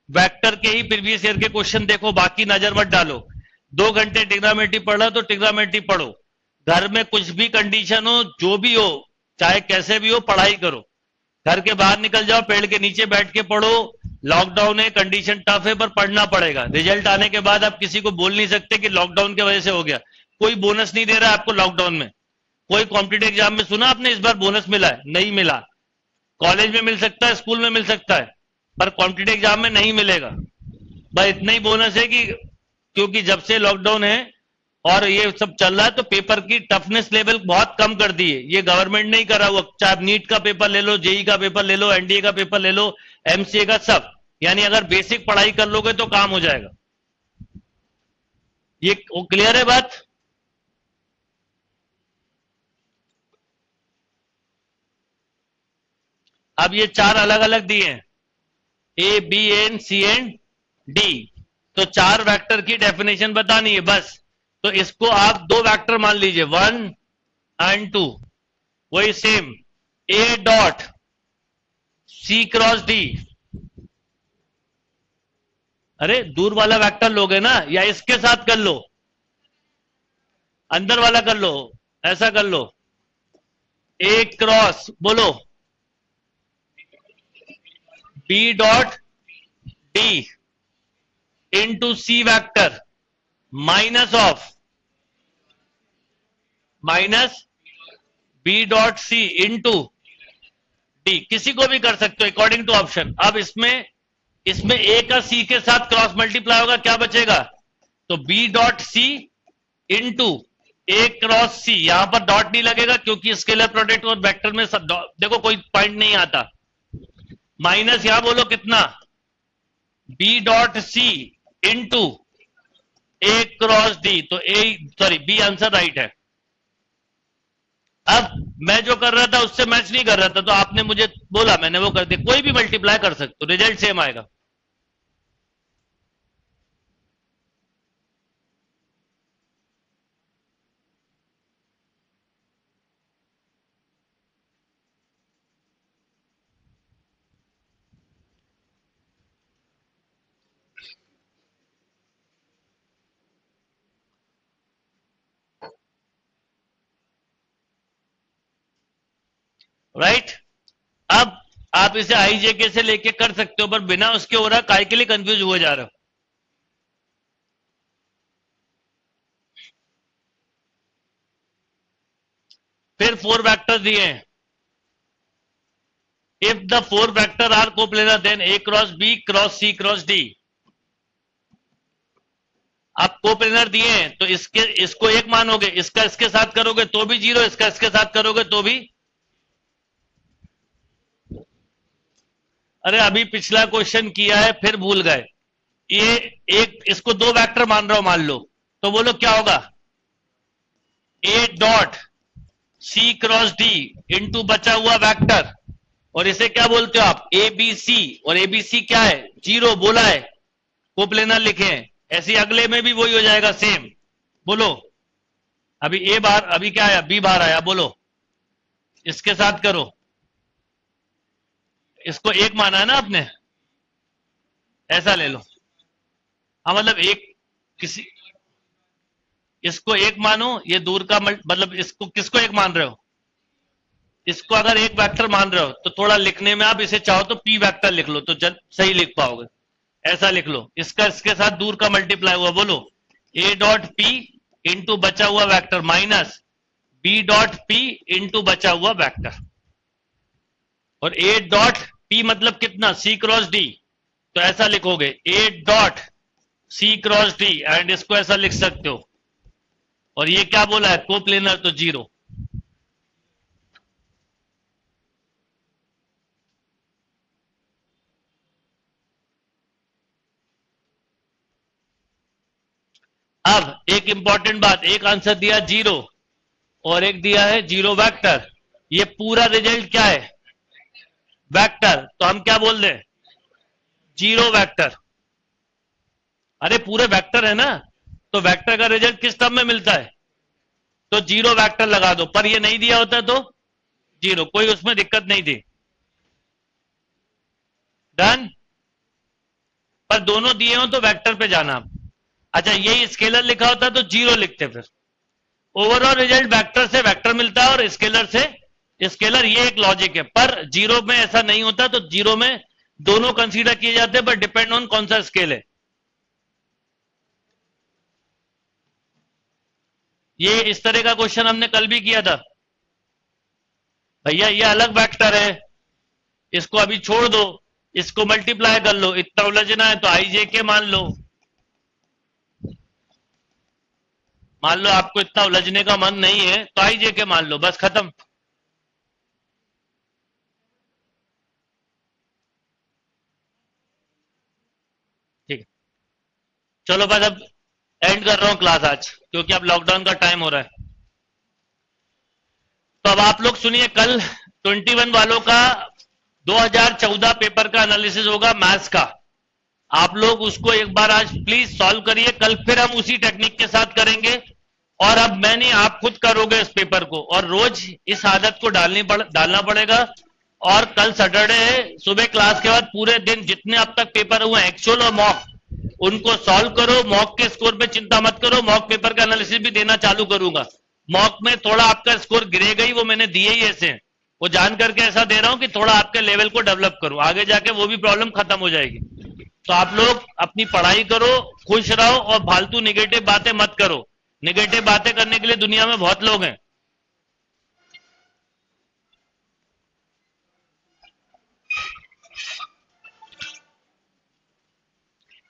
वेक्टर के ही प्रीवियस ईयर के क्वेश्चन देखो, बाकी नजर मत डालो। 2 घंटे ट्रिग्नोमेट्री पढ़ रहा हो तो ट्रिग्नोमेट्री पढ़ो। घर में कुछ भी कंडीशन हो, जो भी हो, चाहे कैसे भी हो, पढ़ाई करो। घर के बाहर निकल जाओ, पेड़ के नीचे बैठ के पढ़ो। लॉकडाउन है, कंडीशन टफ है, पर पढ़ना पड़ेगा। रिजल्ट आने के बाद आप किसी को बोल नहीं सकते कि लॉकडाउन की वजह से हो गया। कोई बोनस नहीं दे रहा आपको लॉकडाउन में। कोई कॉम्पिटेटिव एग्जाम में सुना आपने इस बार बोनस मिला है? नहीं मिला। कॉलेज में मिल सकता है, स्कूल में मिल सकता है, पर कॉम्पिटेटिव एग्जाम में नहीं मिलेगा। बस इतना ही बोनस है कि क्योंकि जब से लॉकडाउन है और ये सब चल रहा है तो पेपर की टफनेस लेवल बहुत कम कर दी है। ये गवर्नमेंट नहीं करा हुआ। चाहे आप नीट का पेपर ले लो, जेई का पेपर ले लो, एनडीए का पेपर ले लो, एमसीए का, सब। यानी अगर बेसिक पढ़ाई कर लोगे तो काम हो जाएगा। ये क्लियर है बात? अब ये 4 अलग अलग दिए हैं, A B and C and D. तो 4 वेक्टर की डेफिनेशन बतानी है बस। तो इसको आप 2 वेक्टर मान लीजिए, 1 एंड 2। वही same, A dot C cross D. अरे दूर वाला वेक्टर लोगे ना, या इसके साथ कर लो, अंदर वाला कर लो, ऐसा कर लो। ए क्रॉस बोलो B dot D into C vector minus of minus B dot C into D. किसी को भी कर सकते हो अकॉर्डिंग टू ऑप्शन। अब इसमें ए का सी के साथ क्रॉस मल्टीप्लाई होगा, क्या बचेगा? तो बी डॉट सी इंटू ए क्रॉस सी। यहां पर डॉट नहीं लगेगा क्योंकि स्केलर प्रोडक्ट और वेक्टर में देखो कोई पॉइंट नहीं आता। माइनस यहां बोलो कितना, बी डॉट सी इंटू ए क्रॉस डी। तो बी आंसर राइट है। अब मैं जो कर रहा था उससे मैच नहीं कर रहा था, तो आपने मुझे बोला, मैंने वो कर दिया। कोई भी मल्टीप्लाई कर सकते हो, रिजल्ट सेम आएगा। राइट? अब आप इसे आईजेके से लेके कर सकते हो, पर बिना उसके हो रहा, काय के लिए कंफ्यूज हुए जा रहे हो? फिर 4 वेक्टर दिए हैं। If the 4 vector are coplanar then A cross B cross C cross D. आप कोप्लेनर दिए हैं तो इसको 1 मानोगे, इसका इसके साथ करोगे तो भी 0, इसका इसके साथ करोगे तो भी। अरे अभी पिछला क्वेश्चन किया है फिर भूल गए। ये इसको 2 वेक्टर मान रहा हूं मान लो, तो बोलो क्या होगा? A dot C cross D into बचा हुआ वेक्टर, और इसे क्या बोलते हो आप? A B C. और ए बी सी क्या है? 0 बोला है, कोप्लेनर लिखे हैं। ऐसे अगले में भी वही हो जाएगा सेम। बोलो अभी ए बार, अभी क्या आया? बी बार आया। बोलो इसके साथ करो, इसको एक माना है ना आपने, ऐसा ले लो। हाँ मतलब एक किसी, इसको एक मानो, ये दूर का मतलब इसको किसको एक मान रहे हो? इसको अगर एक वेक्टर मान रहे हो तो थोड़ा लिखने में आप इसे चाहो तो पी वेक्टर लिख लो तो सही लिख पाओगे। ऐसा लिख लो, इसका इसके साथ दूर का मल्टीप्लाई हुआ, बोलो ए डॉट पी इंटू बचा हुआ vector minus B dot P into बचा हुआ वेक्टर। और ए डॉट पी मतलब कितना, सी क्रॉस डी, तो ऐसा लिखोगे A dot C cross D, and इसको ऐसा लिख सकते हो। और ये क्या बोला है, कोप्लेनर, तो 0। अब एक इंपॉर्टेंट बात, एक आंसर दिया 0 और एक दिया है 0 वेक्टर। ये पूरा रिजल्ट क्या है, वेक्टर, तो हम क्या बोल रहे हैं, 0 वेक्टर। अरे पूरे वेक्टर है ना, तो वेक्टर का रिजल्ट किस टर्म में मिलता है, तो 0 वेक्टर लगा दो। पर ये नहीं दिया होता तो 0, कोई उसमें दिक्कत नहीं थी। डन। पर दोनों दिए हो तो वेक्टर पे जाना आप। अच्छा यही स्केलर लिखा होता तो 0 लिखते फिर। ओवरऑल रिजल्ट वेक्टर से वेक्टर मिलता है और स्केलर से स्केलर, ये एक लॉजिक है। पर 0 में ऐसा नहीं होता, तो 0 में दोनों कंसीडर किए जाते हैं, पर डिपेंड ऑन कौन सा स्केल है। ये इस तरह का क्वेश्चन हमने कल भी किया था। भैया ये अलग वेक्टर है, इसको अभी छोड़ दो, इसको मल्टीप्लाई कर लो, इतना उलझना है तो आई जे के मान लो। मान लो आपको इतना उलझने का मन नहीं है तो आई जे के मान लो, बस खत्म। ठीक है, चलो बस अब एंड कर रहा हूं क्लास आज, क्योंकि अब लॉकडाउन का टाइम हो रहा है। तो अब आप लोग सुनिए, कल 21 वालों का 2014 पेपर का एनालिसिस होगा मैथ्स का। आप लोग उसको एक बार आज प्लीज सॉल्व करिए, कल फिर हम उसी टेक्निक के साथ करेंगे। और अब मैं नहीं, आप खुद करोगे इस पेपर को, और रोज इस आदत को डालना पड़ेगा। और कल सैटरडे है, सुबह क्लास के बाद पूरे दिन जितने अब तक पेपर हुए एक्चुअल और मॉक, उनको सॉल्व करो। मॉक के स्कोर पे चिंता मत करो, मॉक पेपर का एनालिसिस भी देना चालू करूंगा। मॉक में थोड़ा आपका स्कोर गिरेगा ही, वो मैंने दिए ही ऐसे, वो जान करके ऐसा दे रहा हूं कि थोड़ा आपके लेवल को डेवलप करूं, आगे जाके वो भी प्रॉब्लम खत्म हो जाएगी। तो आप लोग अपनी पढ़ाई करो, खुश रहो, और फालतू निगेटिव बातें मत करो। निगेटिव बातें करने के लिए दुनिया में बहुत लोग हैं।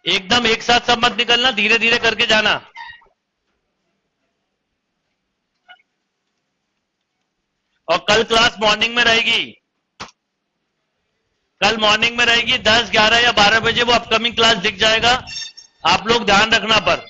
एकदम एक साथ सब मत निकलना, धीरे धीरे करके जाना। और कल क्लास मॉर्निंग में रहेगी, कल मॉर्निंग में रहेगी 10, 11 या 12 बजे, वो अपकमिंग क्लास दिख जाएगा। आप लोग ध्यान रखना पर।